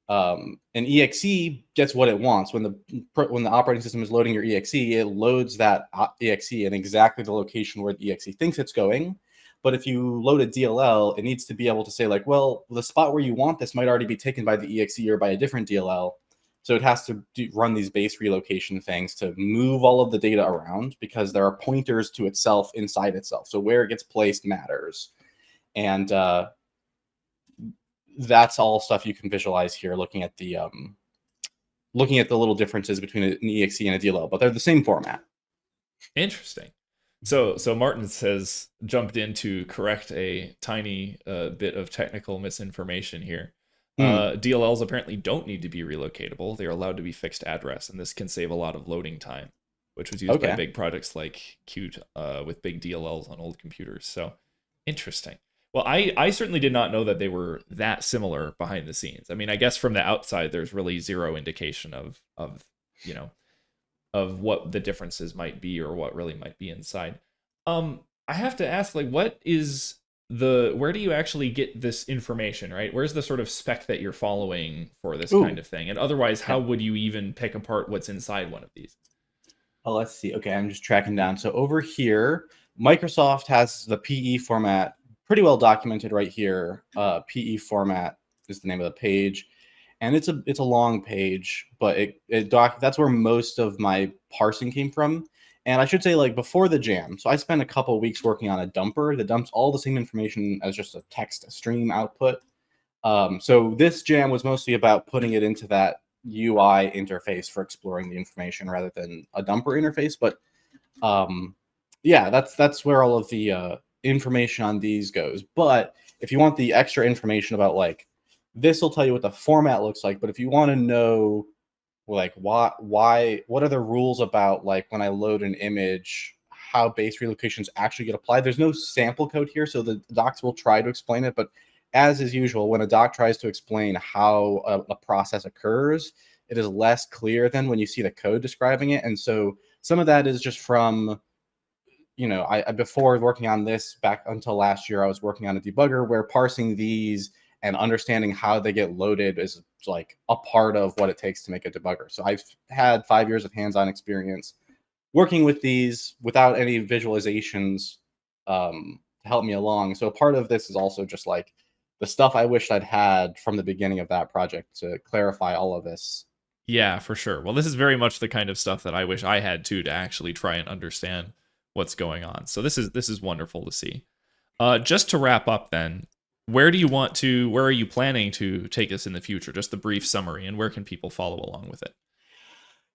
an EXE gets what it wants. When the operating system is loading your EXE, it loads that EXE in exactly the location where the EXE thinks it's going. But if you load a DLL, it needs to be able to say, like, well, the spot where you want this might already be taken by the EXE or by a different DLL. So it has to run these base relocation things to move all of the data around because there are pointers to itself inside itself. So where it gets placed matters. And that's all stuff you can visualize here looking at the little differences between an EXE and a DLL, but they're the same format. Interesting. So Mārtiņš has jumped in to correct a tiny bit of technical misinformation here. DLLs apparently don't need to be relocatable. They're allowed to be fixed address, and this can save a lot of loading time, which was used by big projects like Qt with big DLLs on old computers. So interesting. Well, I certainly did not know that they were that similar behind the scenes. I mean, I guess from the outside, there's really zero indication of what the differences might be or what really might be inside. I have to ask, like, where do you actually get this information, right? Where's the sort of spec that you're following for this kind of thing? And otherwise, how would you even pick apart what's inside one of these? Oh, let's see. Okay, I'm just tracking down. So over here, Microsoft has the PE format pretty well documented right here. PE format is the name of the page. And it's a long page, but that's where most of my parsing came from. And I should say, like, before the jam, so I spent a couple of weeks working on a dumper that dumps all the same information as just a text stream output. So this jam was mostly about putting it into that UI interface for exploring the information rather than a dumper interface. But yeah, that's where all of the information on these goes. But if you want the extra information about, like, this will tell you what the format looks like. But if you want to know, like, what are the rules about, like, when I load an image, how base relocations actually get applied? There's no sample code here, so the docs will try to explain it. But as is usual, when a doc tries to explain how a process occurs, it is less clear than when you see the code describing it. And so some of that is just from, I before working on this back until last year, I was working on a debugger where parsing these and understanding how they get loaded is like a part of what it takes to make a debugger. So I've had 5 years of hands-on experience working with these without any visualizations to help me along. So part of this is also just like the stuff I wished I'd had from the beginning of that project to clarify all of this. Yeah, for sure. Well, this is very much the kind of stuff that I wish I had too, to actually try and understand what's going on. So this is wonderful to see. Just to wrap up then, where are you planning to take this in the future? Just the brief summary, and where can people follow along with it?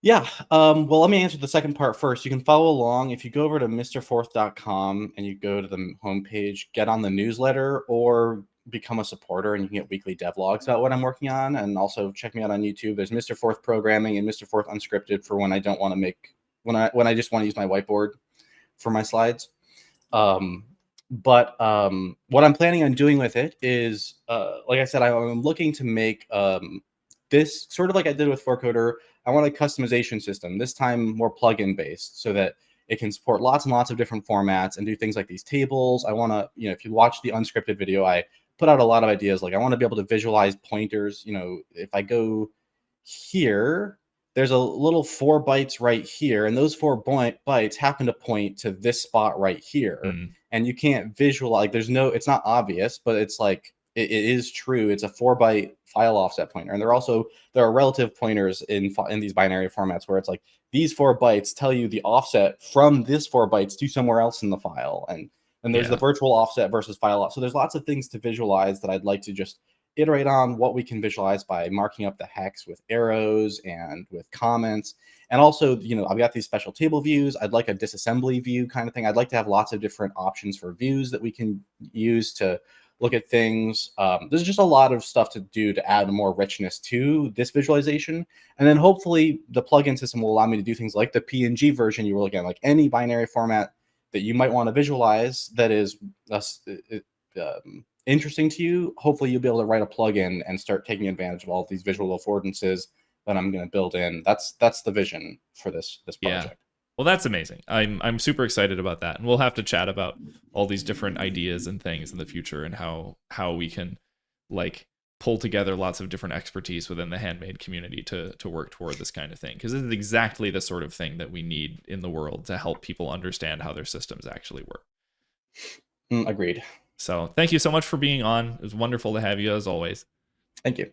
Yeah, well, let me answer the second part first. You can follow along if you go over to mrforth.com and you go to the homepage, get on the newsletter, or become a supporter, and you can get weekly devlogs about what I'm working on. And also check me out on YouTube. There's Mr. Forth Programming and Mr. Forth Unscripted for when I don't want to make, when I just want to use my whiteboard for my slides. But what I'm planning on doing with it is, like I said, I'm looking to make this sort of like I did with ForCoder. I want a customization system, this time more plugin based, so that it can support lots and lots of different formats and do things like these tables. I want to, if you watch the unscripted video, I put out a lot of ideas. Like I want to be able to visualize pointers. If I go here, there's a little 4 bytes right here, and those 4 bytes happen to point to this spot right here. And you can't visualize, it's not obvious, but it's like, it is true. It's a 4-byte file offset pointer. And there are relative pointers in these binary formats where it's like these 4 bytes tell you the offset from this 4 bytes to somewhere else in the file. And there's the virtual offset versus file offset. So there's lots of things to visualize that I'd like to just iterate on what we can visualize by marking up the hex with arrows and with comments. And also, you know, I've got these special table views. I'd like a disassembly view kind of thing. I'd like to have lots of different options for views that we can use to look at things. There's just a lot of stuff to do to add more richness to this visualization. And then hopefully the plugin system will allow me to do things like the PNG version you were looking at, like any binary format that you might want to visualize that is interesting to you. Hopefully you'll be able to write a plugin and start taking advantage of all of these visual affordances that I'm going to build in. That's the vision for this project. Yeah. Well, that's amazing. I'm super excited about that, and we'll have to chat about all these different ideas and things in the future, and how we can like pull together lots of different expertise within the Handmade community to work toward this kind of thing, because this is exactly the sort of thing that we need in the world to help people understand how their systems actually work. Agreed. So thank you so much for being on. It was wonderful to have you as always. Thank you.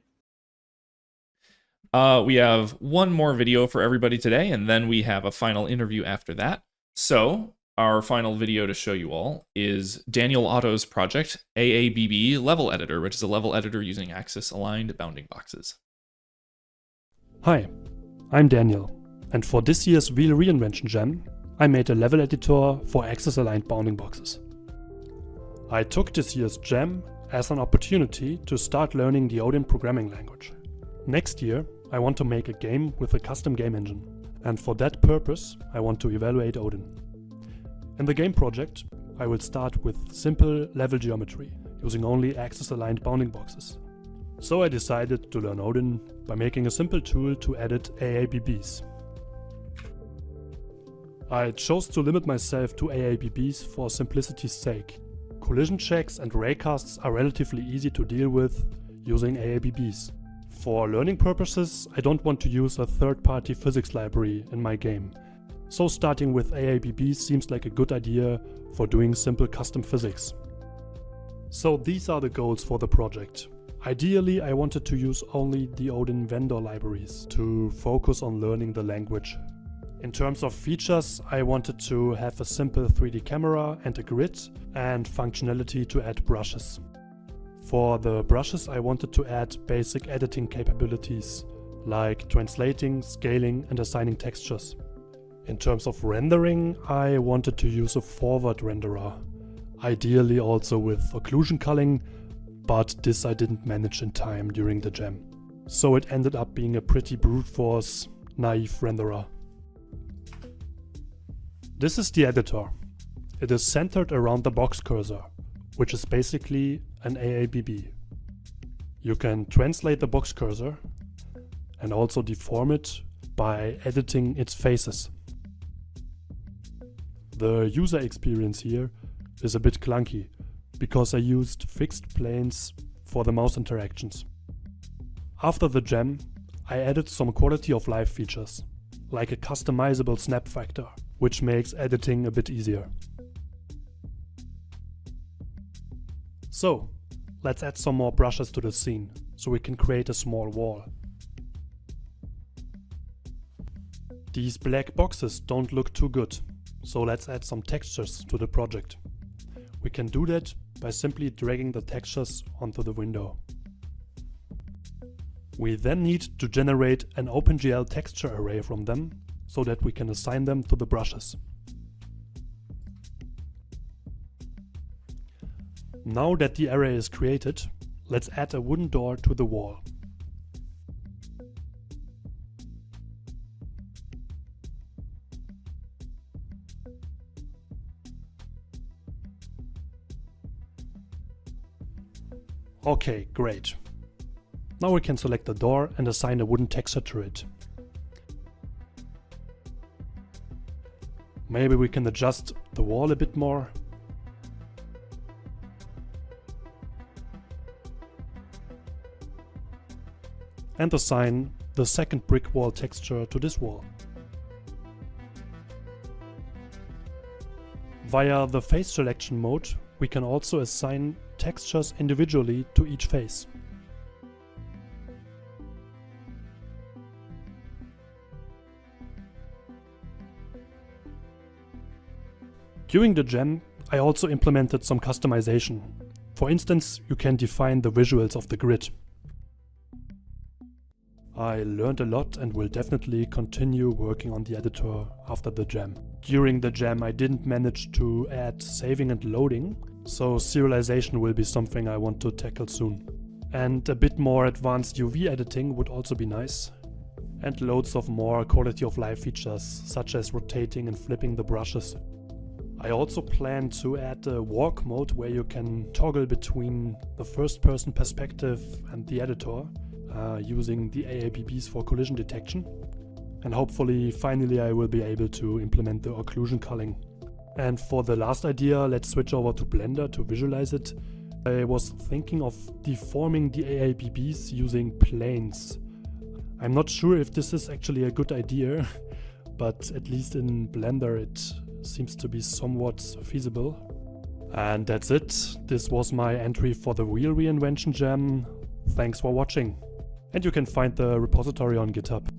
We have one more video for everybody today, and then we have a final interview after that. So our final video to show you all is Daniel Otto's project, AABB Level Editor, which is a level editor using axis-aligned bounding boxes. Hi, I'm Daniel, and for this year's Wheel Reinvention Jam, I made a level editor for axis-aligned bounding boxes. I took this year's jam as an opportunity to start learning the Odin programming language. Next year, I want to make a game with a custom game engine, and for that purpose, I want to evaluate Odin. In the game project, I will start with simple level geometry, using only axis-aligned bounding boxes. So I decided to learn Odin by making a simple tool to edit AABBs. I chose to limit myself to AABBs for simplicity's sake. Collision checks and raycasts are relatively easy to deal with using AABBs. For learning purposes, I don't want to use a third-party physics library in my game, so starting with AABB seems like a good idea for doing simple custom physics. So these are the goals for the project. Ideally, I wanted to use only the Odin vendor libraries to focus on learning the language. In terms of features, I wanted to have a simple 3D camera and a grid, and functionality to add brushes. For the brushes, I wanted to add basic editing capabilities, like translating, scaling, and assigning textures. In terms of rendering, I wanted to use a forward renderer, ideally also with occlusion culling, but this I didn't manage in time during the jam. So it ended up being a pretty brute force, naive renderer. This is the editor. It is centered around the box cursor, which is basically an AABB. You can translate the box cursor and also deform it by editing its faces. The user experience here is a bit clunky because I used fixed planes for the mouse interactions. After the jam, I added some quality of life features, like a customizable snap factor, which makes editing a bit easier. So, let's add some more brushes to the scene, so we can create a small wall. These black boxes don't look too good, so let's add some textures to the project. We can do that by simply dragging the textures onto the window. We then need to generate an OpenGL texture array from them, so that we can assign them to the brushes. Now that the array is created, let's add a wooden door to the wall. Okay, great. Now we can select the door and assign a wooden texture to it. Maybe we can adjust the wall a bit more. And assign the second brick wall texture to this wall. Via the face selection mode, we can also assign textures individually to each face. During the jam, I also implemented some customization. For instance, you can define the visuals of the grid. I learned a lot and will definitely continue working on the editor after the jam. During the jam I didn't manage to add saving and loading, so serialization will be something I want to tackle soon. And a bit more advanced UV editing would also be nice. And loads of more quality of life features, such as rotating and flipping the brushes. I also plan to add a walk mode where you can toggle between the first person perspective and the editor, using the AABBs for collision detection. And hopefully, finally, I will be able to implement the occlusion culling. And for the last idea, let's switch over to Blender to visualize it. I was thinking of deforming the AABBs using planes. I'm not sure if this is actually a good idea, but at least in Blender it seems to be somewhat feasible. And that's it. This was my entry for the Wheel Reinvention Jam. Thanks for watching. And you can find the repository on GitHub.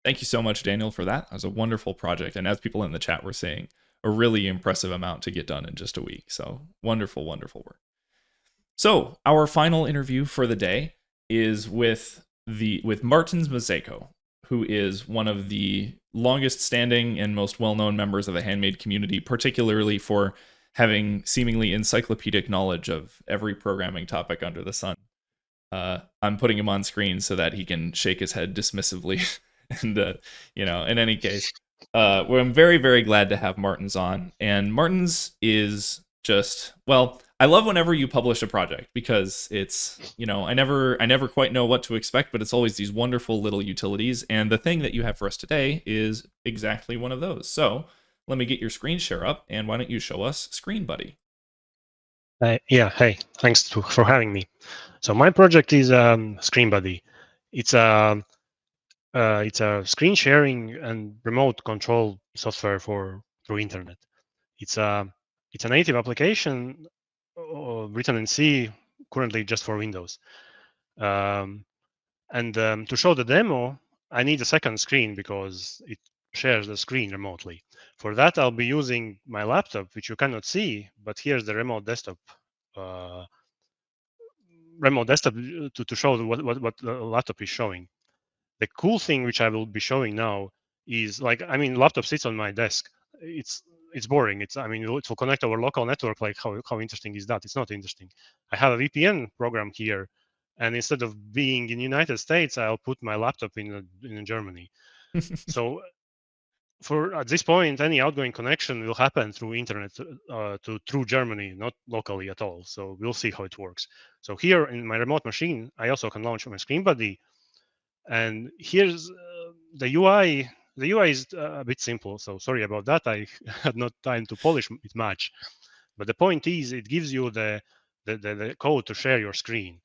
Thank you so much, Daniel, for that. That was a wonderful project. And as people in the chat were saying, a really impressive amount to get done in just a week. So wonderful, wonderful work. So our final interview for the day is with Mārtiņš Možeiko, who is one of the longest standing and most well-known members of the Handmade community, particularly for having seemingly encyclopedic knowledge of every programming topic under the sun. I'm putting him on screen so that he can shake his head dismissively. And, in any case, I'm very, very glad to have Mārtiņš on. And Mārtiņš is just, well, I love whenever you publish a project because it's, I never quite know what to expect, but it's always these wonderful little utilities. And the thing that you have for us today is exactly one of those. So let me get your screen share up, and why don't you show us Screen Buddy? Yeah, hey, thanks for having me. So my project is Screen Buddy. It's a screen sharing and remote control software through internet. It's a native application written in C, currently just for Windows. To show the demo, I need a second screen because it shares the screen remotely. For that, I'll be using my laptop, which you cannot see, but here's the remote desktop. To show what the laptop is showing. The cool thing which I will be showing now is laptop sits on my desk. It's boring. It will connect over local network. Like how interesting is that? It's not interesting. I have a VPN program here, and instead of being in the United States, I'll put my laptop in Germany. So at this point, any outgoing connection will happen through internet through Germany, not locally at all. So we'll see how it works. So here in my remote machine, I also can launch my Screen Buddy. And here's the UI. The UI is a bit simple, so sorry about that. I had not time to polish it much. But the point is, it gives you the code to share your screen.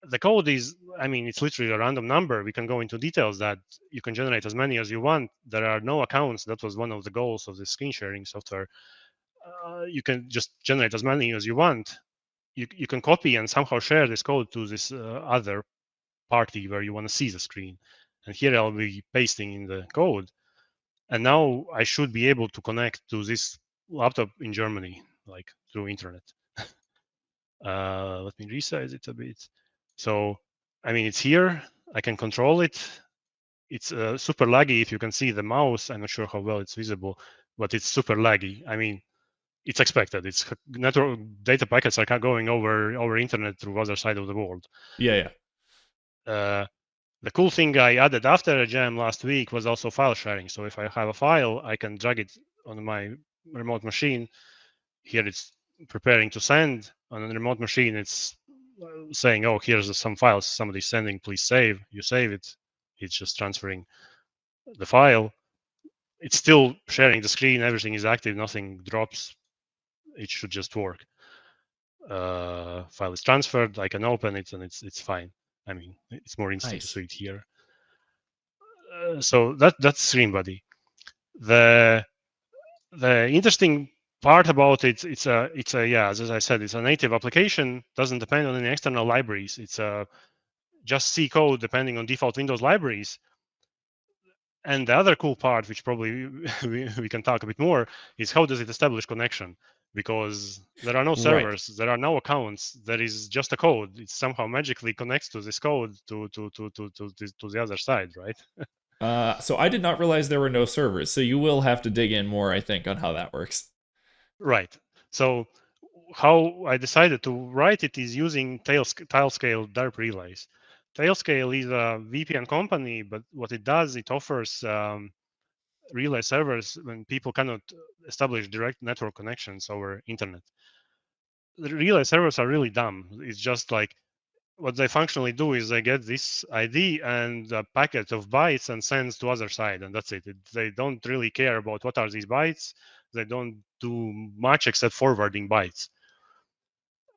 The code is, it's literally a random number. We can go into details that you can generate as many as you want. There are no accounts. That was one of the goals of the screen sharing software. You can just generate as many as you want. You can copy and somehow share this code to this other party where you want to see the screen. And here I'll be pasting in the code. And now I should be able to connect to this laptop in Germany, like through internet. Let me resize it a bit. So, it's here. I can control it. It's super laggy. If you can see the mouse, I'm not sure how well it's visible, but it's super laggy. It's expected. It's network data packets are going over internet through other side of the world. Yeah. The cool thing I added after a jam last week was also file sharing. So if I have a file, I can drag it on my remote machine. Here it's preparing to send. On the remote machine, it's saying, oh, here's some files somebody's sending, please save. You save it. It's just transferring the file. It's still sharing the screen. Everything is active. Nothing drops. It should just work. File is transferred. I can open it, and it's fine. It's more instant to see it here. So that's Screen Buddy. The interesting part about it, it's as I said, it's a native application. Doesn't depend on any external libraries. It's just C code depending on default Windows libraries. And the other cool part, which probably we can talk a bit more, is how does it establish connection? because there are no Right. servers, there are no accounts, there is just a code. It somehow magically connects to this code to the other side, right? So I did not realize there were no servers. So you will have to dig in more, I think, on how that works. Right. So how I decided to write it is using Tailscale DERP relays. Tailscale is a VPN company, but what it does, it offers relay servers when people cannot establish direct network connections over internet. The relay servers are really dumb. It's just like what they functionally do is they get this ID and a packet of bytes and sends to other side, and that's it. They don't really care about what are these bytes. They don't do much except forwarding bytes.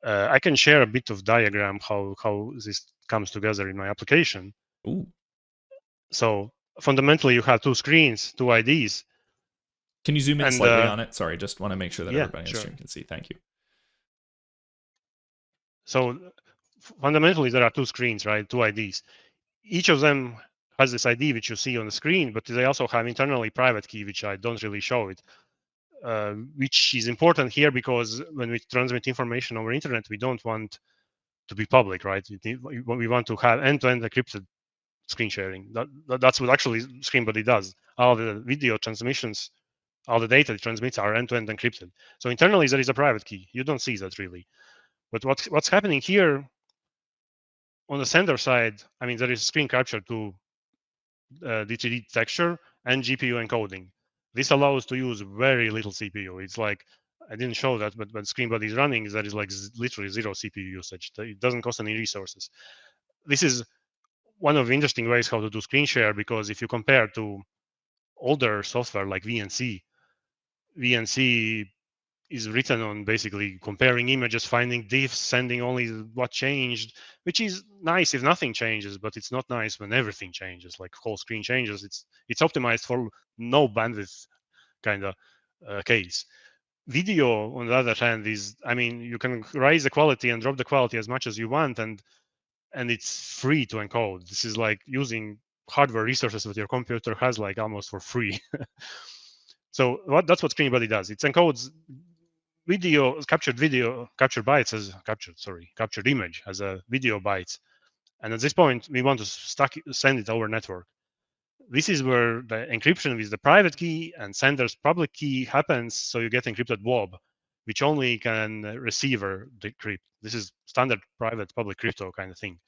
I can share a bit of diagram how this comes together in my application. Ooh. So fundamentally, you have two screens, two IDs. Can you zoom in slightly on it? Sorry, just want to make sure that everybody in the stream can see. Thank you. So fundamentally, there are two screens, right? Two IDs. Each of them has this ID which you see on the screen, but they also have internally private key, which I don't really show it, which is important here because when we transmit information over internet, we don't want to be public, right? We want to have end-to-end encrypted screen sharing. That's what actually ScreenBuddy does. All the video transmissions, all the data it transmits are end-to-end encrypted. So internally, there is a private key. You don't see that really. But what's happening here on the sender side, I mean, there is screen capture to DTD texture and GPU encoding. This allows to use very little CPU. It's like, I didn't show that, but when ScreenBuddy is running, that is like literally zero CPU usage. It doesn't cost any resources. This is one of the interesting ways how to do screen share, because if you compare to older software like VNC is written on basically comparing images, finding diffs, sending only what changed, which is nice if nothing changes, but it's not nice when everything changes, like whole screen changes. It's optimized for no bandwidth kind of case. Video, on the other hand, is, I mean, you can raise the quality and drop the quality as much as you want, and it's free to encode. This is like using hardware resources that your computer has like almost for free. So that's what ScreenBuddy does. It encodes captured bytes as captured image as a video bytes. And at this point, we want to send it over network. This is where the encryption with the private key and sender's public key happens. So you get encrypted blob, which only can receiver decrypt. This is standard private public crypto kind of thing.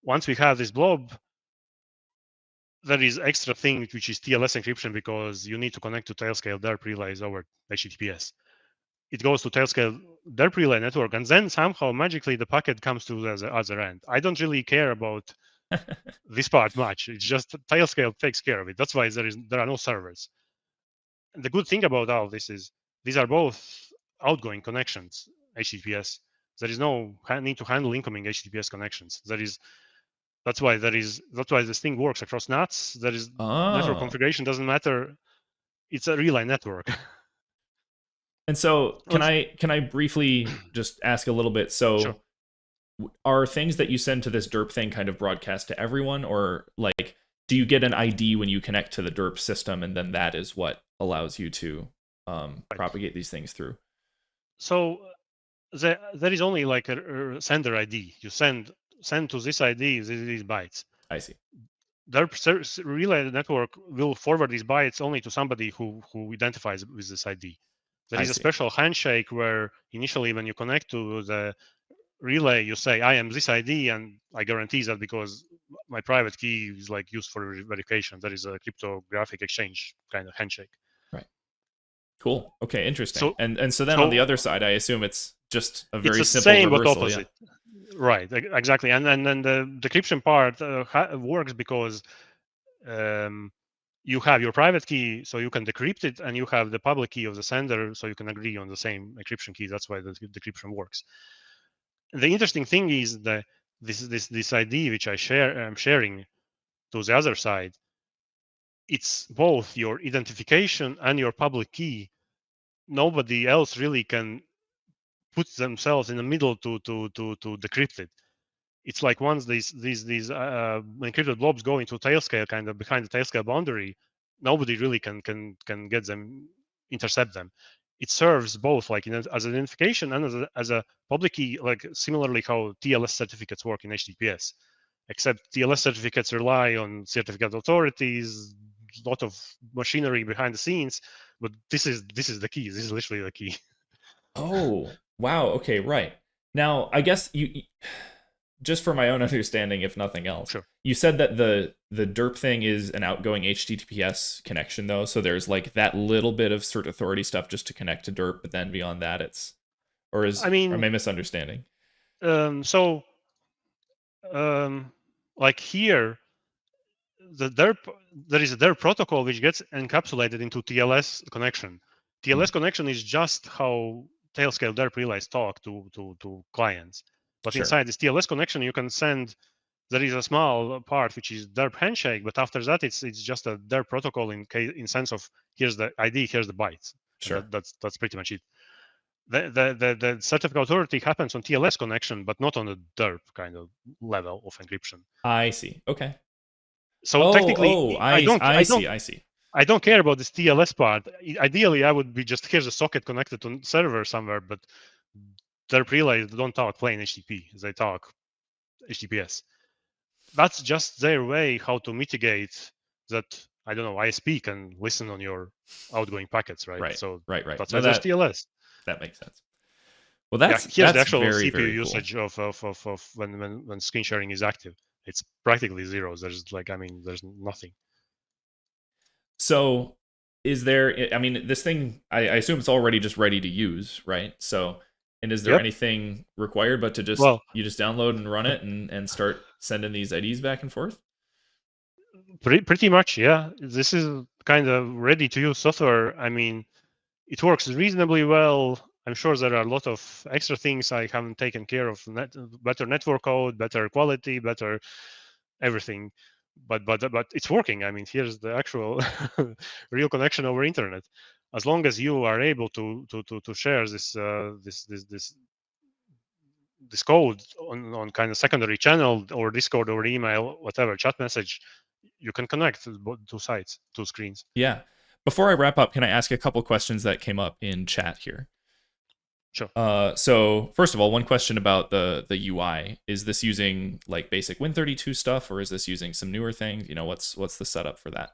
Once we have this blob, there is extra thing, which is TLS encryption, because you need to connect to Tailscale DERP relays over HTTPS. It goes to Tailscale DERP relay network, and then somehow magically the packet comes to the other end. I don't really care about this part much. It's just Tailscale takes care of it. That's why there are no servers. And the good thing about all this is these are both outgoing connections, HTTPS. There is no need to handle incoming HTTPS connections. That's why this thing works across NATs. There is network configuration doesn't matter. It's a relay network. And so can I briefly just ask a little bit? So sure. Are things that you send to this DERP thing kind of broadcast to everyone, or like, do you get an ID when you connect to the DERP system, and then that is what allows you to propagate these things through? So there is only like a sender ID. You send to this ID these bytes. I see. DERP relay network will forward these bytes only to somebody who identifies with this ID. There is a special handshake where initially when you connect to the relay, you say, I am this ID, and I guarantee that because my private key is like used for verification. That is a cryptographic exchange kind of handshake. Right. Cool. Okay, interesting. And so then on the other side, I assume it's just a very simple same reversal. But opposite. Yeah. Right, exactly. And then the decryption part works because you have your private key, so you can decrypt it, and you have the public key of the sender, so you can agree on the same encryption key. That's why the decryption works. The interesting thing is that this ID which I'm sharing to the other side, it's both your identification and your public key. Nobody else really can put themselves in the middle to decrypt it. It's like once these encrypted blobs go into Tailscale, kind of behind the Tailscale boundary, nobody really can get them, intercept them. it serves both like as identification and as a public key, like similarly how TLS certificates work in HTTPS. Except TLS certificates rely on certificate authorities, a lot of machinery behind the scenes, but this is the key. This is literally the key. Oh, wow. Okay, right. Now, I guess you just for my own understanding, if nothing else, sure. You said that the derp thing is an outgoing HTTPS connection, though. So there's like that little bit of cert authority stuff just to connect to derp, but then beyond that, it's or am I misunderstanding? Like here, there is a derp protocol which gets encapsulated into TLS connection. TLS connection is just how tailscale derp relays talk to clients. But inside this TLS connection, you can send. There is a small part which is derp handshake, but after that, it's just a derp protocol in sense of here's the ID, here's the bytes. Sure. That's pretty much it. The certificate authority happens on TLS connection, but not on the derp kind of level of encryption. I see. Okay. So technically, I see. I don't care about this TLS part. Ideally, I would be just here's a socket connected to server somewhere, but derp relays don't talk plain HTTP. They talk HTTPS. That's just their way how to mitigate that. I don't know. ISP can listen on your outgoing packets, right? Right. So right. That's why there's TLS. That makes sense. Well, here's the actual very, CPU very usage cool. of when screen sharing is active. It's practically zero. There's there's nothing. So is there? I mean, this thing. I assume it's already just ready to use, right? So, and is there anything required but to just you just download and run it and start sending these IDs back and forth? Pretty much, yeah. This is kind of ready to use software. I mean, it works reasonably well. I'm sure there are a lot of extra things I haven't taken care of. Better network code, better quality, better everything. But it's working. I mean, here's the actual real connection over internet. As long as you are able to share this code on kind of secondary channel or Discord or email, whatever chat message, you can connect two sites, two screens. Yeah. Before I wrap up, can I ask a couple questions that came up in chat here? Sure. So first of all, one question about the UI. Is this using like basic Win32 stuff, or is this using some newer things? You know, what's the setup for that?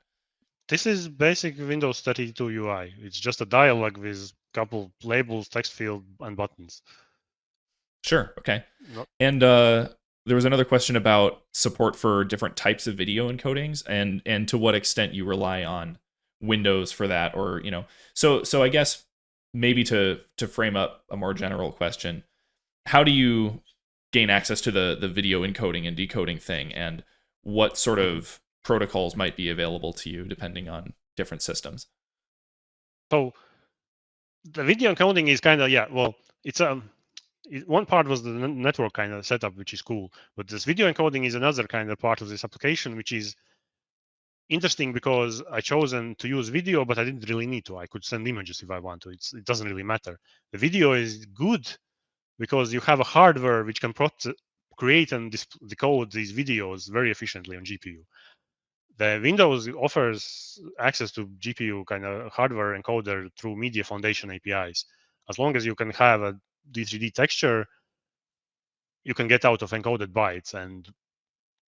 This is basic Windows 32 UI. It's just a dialog with a couple labels, text field, and buttons. Sure. Okay. And there was another question about support for different types of video encodings and to what extent you rely on Windows for that, or so I guess maybe to frame up a more general question, how do you gain access to the video encoding and decoding thing, and what sort of protocols might be available to you depending on different systems? So the video encoding is kind of it's one part was the network kind of setup, which is cool, but this video encoding is another kind of part of this application, which is interesting because I chosen to use video, but I didn't really need to. I could send images if I want to. It doesn't really matter. The video is good because you have a hardware which can create and decode these videos very efficiently on GPU. The Windows offers access to GPU kind of hardware encoder through Media Foundation APIs. As long as you can have a D3D texture, you can get out of encoded bytes, and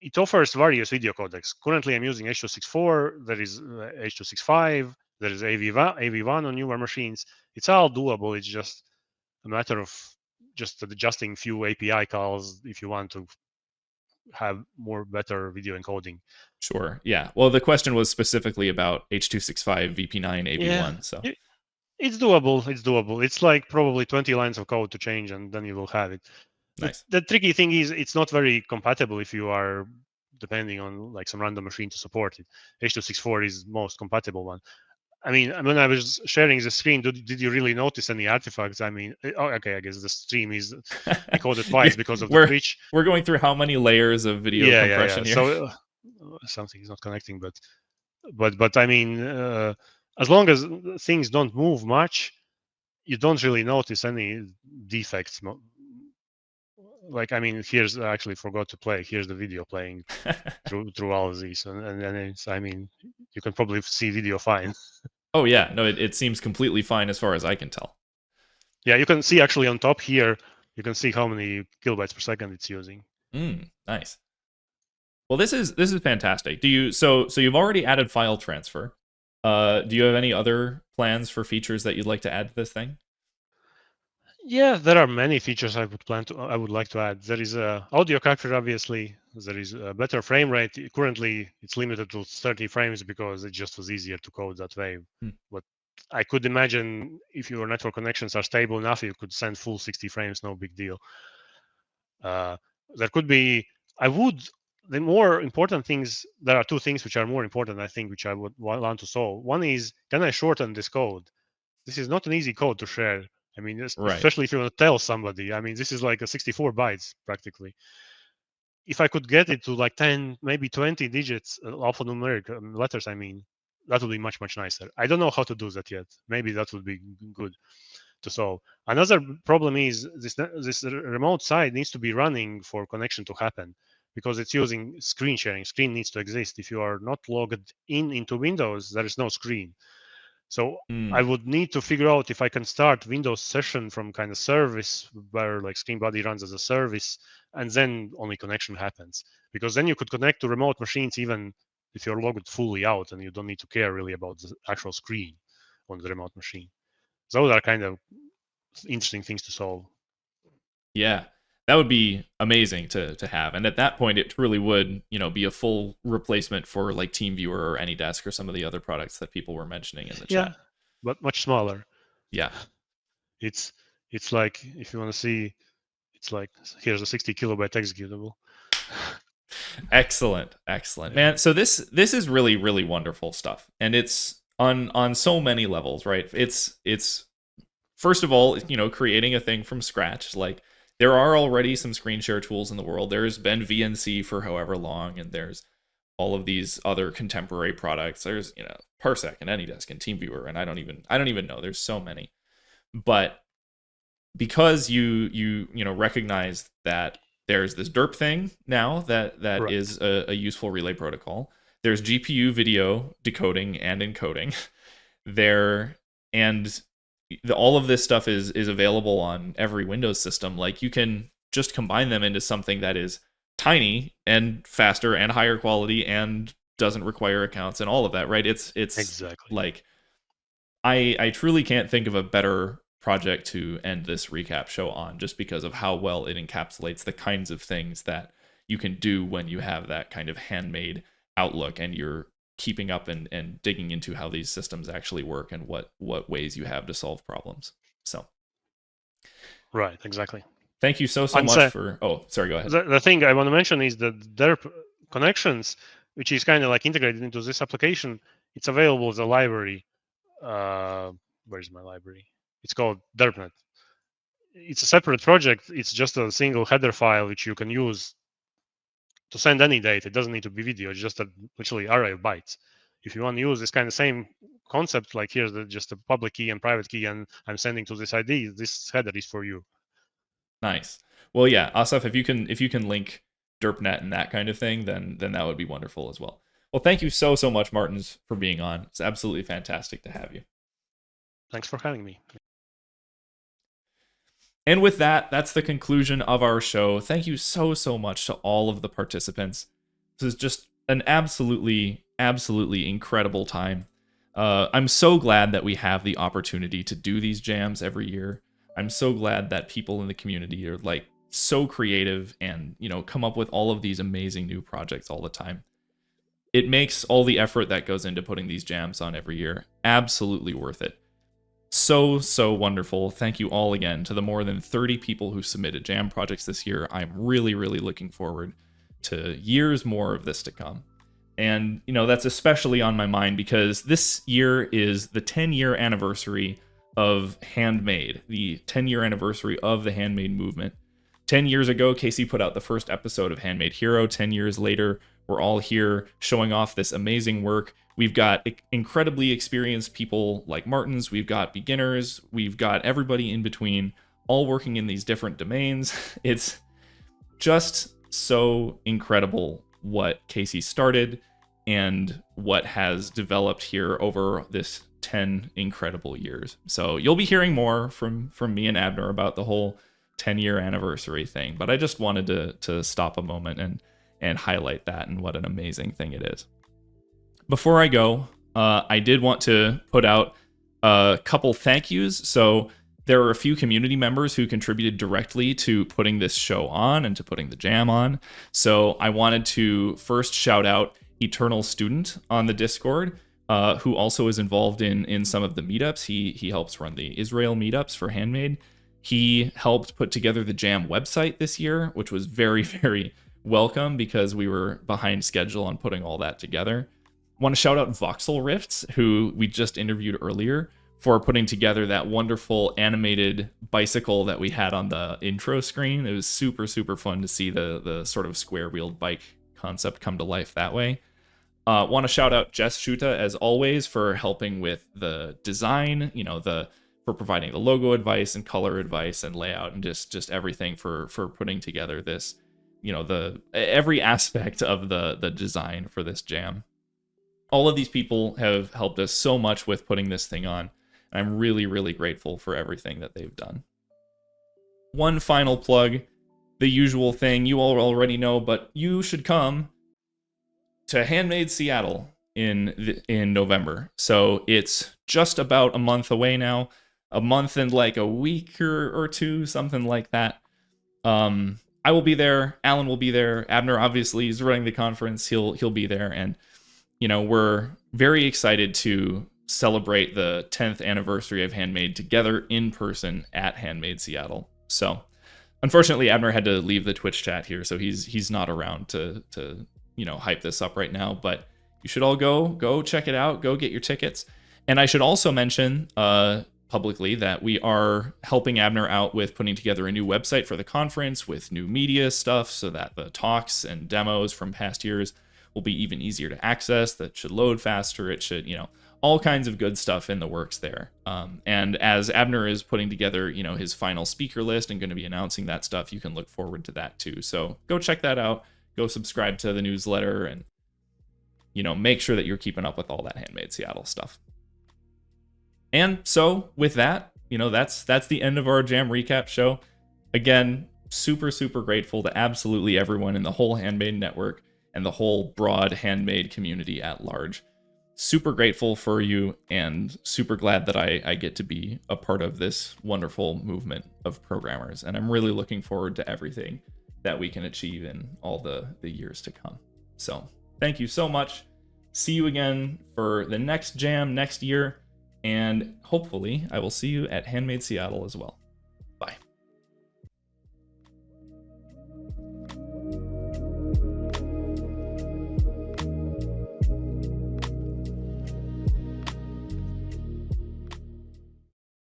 it offers various video codecs. Currently, I'm using H.264. There is H.265. There is AV1 on newer machines. It's all doable. It's just a matter of just adjusting few API calls if you want to have better video encoding. Sure. Yeah. Well, the question was specifically about H.265, VP9, AV1. Yeah, so it's doable. It's doable. It's like probably 20 lines of code to change, and then you will have it. Nice. The tricky thing is it's not very compatible if you are depending on like some random machine to support it. H.264 is most compatible one. I mean, when I was sharing the screen, did you really notice any artifacts? I mean, okay, I guess the stream is encoded twice because of the glitch. We're going through how many layers of video compression here? So something is not connecting, but I mean, as long as things don't move much, you don't really notice any defects. Like, I mean, here's I actually forgot to play. Here's the video playing through all of these, and it's, I mean, you can probably see video fine. Oh yeah, no, it seems completely fine as far as I can tell. Yeah, you can see actually on top here, you can see how many kilobytes per second it's using. Nice. Well, this is fantastic. So you've already added file transfer. Do you have any other plans for features that you'd like to add to this thing? Yeah, there are many features I would like to add. There is a audio capture, obviously. There is a better frame rate. Currently, it's limited to 30 frames because it just was easier to code that way. But I could imagine if your network connections are stable enough, you could send full 60 frames, no big deal. There could be, the more important things, there are two things which are more important, I think, which I would want to solve. One is, can I shorten this code? This is not an easy code to share. I mean, especially if you want to tell somebody. I mean, this is like a 64 bytes practically. If I could get it to like 10, maybe 20 digits, alphanumeric letters, I mean, that would be much, much nicer. I don't know how to do that yet. Maybe that would be good to solve. Another problem is this remote side needs to be running for connection to happen because it's using screen sharing. Screen needs to exist. If you are not logged into Windows, there is no screen. So I would need to figure out if I can start Windows session from kind of service where like ScreenBuddy runs as a service, and then only connection happens. Because then you could connect to remote machines even if you're logged fully out and you don't need to care really about the actual screen on the remote machine. Those are kind of interesting things to solve. Yeah, that would be amazing to have. And at that point, it truly would, be a full replacement for like TeamViewer or AnyDesk or some of the other products that people were mentioning in the chat. Yeah, but much smaller. Yeah. It's like, if you want to see, it's like, here's a 60 kilobyte executable. Excellent, man. So this is really, really wonderful stuff, and it's on so many levels, right? It's first of all, creating a thing from scratch. Like, there are already some screen share tools in the world. There's been VNC for however long, and there's all of these other contemporary products. There's Parsec and AnyDesk and TeamViewer, and I don't even know. There's so many, but because you recognize that there's this derp thing now that right. is a useful relay protocol. There's GPU video decoding and encoding there, and all of this stuff is available on every Windows system. Like, you can just combine them into something that is tiny and faster and higher quality and doesn't require accounts and all of that, right? It's exactly like, I truly can't think of a better project to end this recap show on, just because of how well it encapsulates the kinds of things that you can do when you have that kind of handmade outlook and you're keeping up and digging into how these systems actually work and what ways you have to solve problems. So right, exactly. Thank you so much for sorry, go ahead. The thing I want to mention is that derp connections, which is kind of like integrated into this application, it's available as a library. Where's my library? It's called derpnet. It's a separate project. It's just a single header file which you can use to send any data. It doesn't need to be video. It's just a literally array of bytes. If you want to use this kind of same concept, like here's just a public key and private key, and I'm sending to this ID, this header is for you. Nice. Well, yeah, Asaf, if you can link derpnet and that kind of thing, then that would be wonderful as well. Well, thank you so much, Mārtiņš, for being on. It's absolutely fantastic to have you. Thanks for having me. And with that, that's the conclusion of our show. Thank you so much to all of the participants. This is just an absolutely incredible time. I'm so glad that we have the opportunity to do these jams every year. I'm so glad that people in the community are like so creative and, come up with all of these amazing new projects all the time. It makes all the effort that goes into putting these jams on every year absolutely worth it. So wonderful. Thank you all again to the more than 30 people who submitted jam projects this year. I'm really looking forward to years more of this to come. And, that's especially on my mind because this year is the 10-year anniversary of Handmade, the 10-year anniversary of the Handmade movement. 10 years ago, Casey put out the first episode of Handmade Hero. 10 years later, we're all here showing off this amazing work. We've got incredibly experienced people like Mārtiņš. We've got beginners. We've got everybody in between, all working in these different domains. It's just so incredible what Casey started and what has developed here over this 10 incredible years. So you'll be hearing more from me and Abner about the whole 10-year anniversary thing, but I just wanted to stop a moment and highlight that and what an amazing thing it is. Before I go, I did want to put out a couple thank yous. So there are a few community members who contributed directly to putting this show on and to putting the jam on. So I wanted to first shout out Eternal Student on the Discord, who also is involved in some of the meetups. He helps run the Israel meetups for Handmade. He helped put together the jam website this year, which was very, very welcome because we were behind schedule on putting all that together. I want to shout out VoxelRifts, who we just interviewed earlier, for putting together that wonderful animated bicycle that we had on the intro screen. It was super, super fun to see the sort of square-wheeled bike concept come to life that way. Want to shout out Jess Schuta, as always, for helping with the design, for providing the logo advice and color advice and layout and just everything for putting together this, every aspect of the design for this jam. All of these people have helped us so much with putting this thing on. I'm really, really grateful for everything that they've done. One final plug, the usual thing you all already know, but you should come to Handmade Seattle in November. So it's just about a month away now, a month and like a week or two, something like that. I will be there. Alan will be there. Abner obviously is running the conference. He'll be there, and we're very excited to celebrate the 10th anniversary of Handmade together in person at Handmade Seattle. So unfortunately, Abner had to leave the Twitch chat here, so he's not around to hype this up right now, but you should all go check it out, go get your tickets. And I should also mention publicly that we are helping Abner out with putting together a new website for the conference with new media stuff so that the talks and demos from past years will be even easier to access. That should load faster. It should, all kinds of good stuff in the works there. And as Abner is putting together, his final speaker list and going to be announcing that stuff, you can look forward to that too. So go check that out. Go subscribe to the newsletter and, make sure that you're keeping up with all that Handmade Seattle stuff. And so with that, that's the end of our Jam recap show. Again, super, super grateful to absolutely everyone in the whole Handmade network and the whole broad Handmade community at large. Super grateful for you and super glad that I get to be a part of this wonderful movement of programmers. And I'm really looking forward to everything that we can achieve in all the years to come. So thank you so much. See you again for the next jam next year. And hopefully I will see you at Handmade Seattle as well.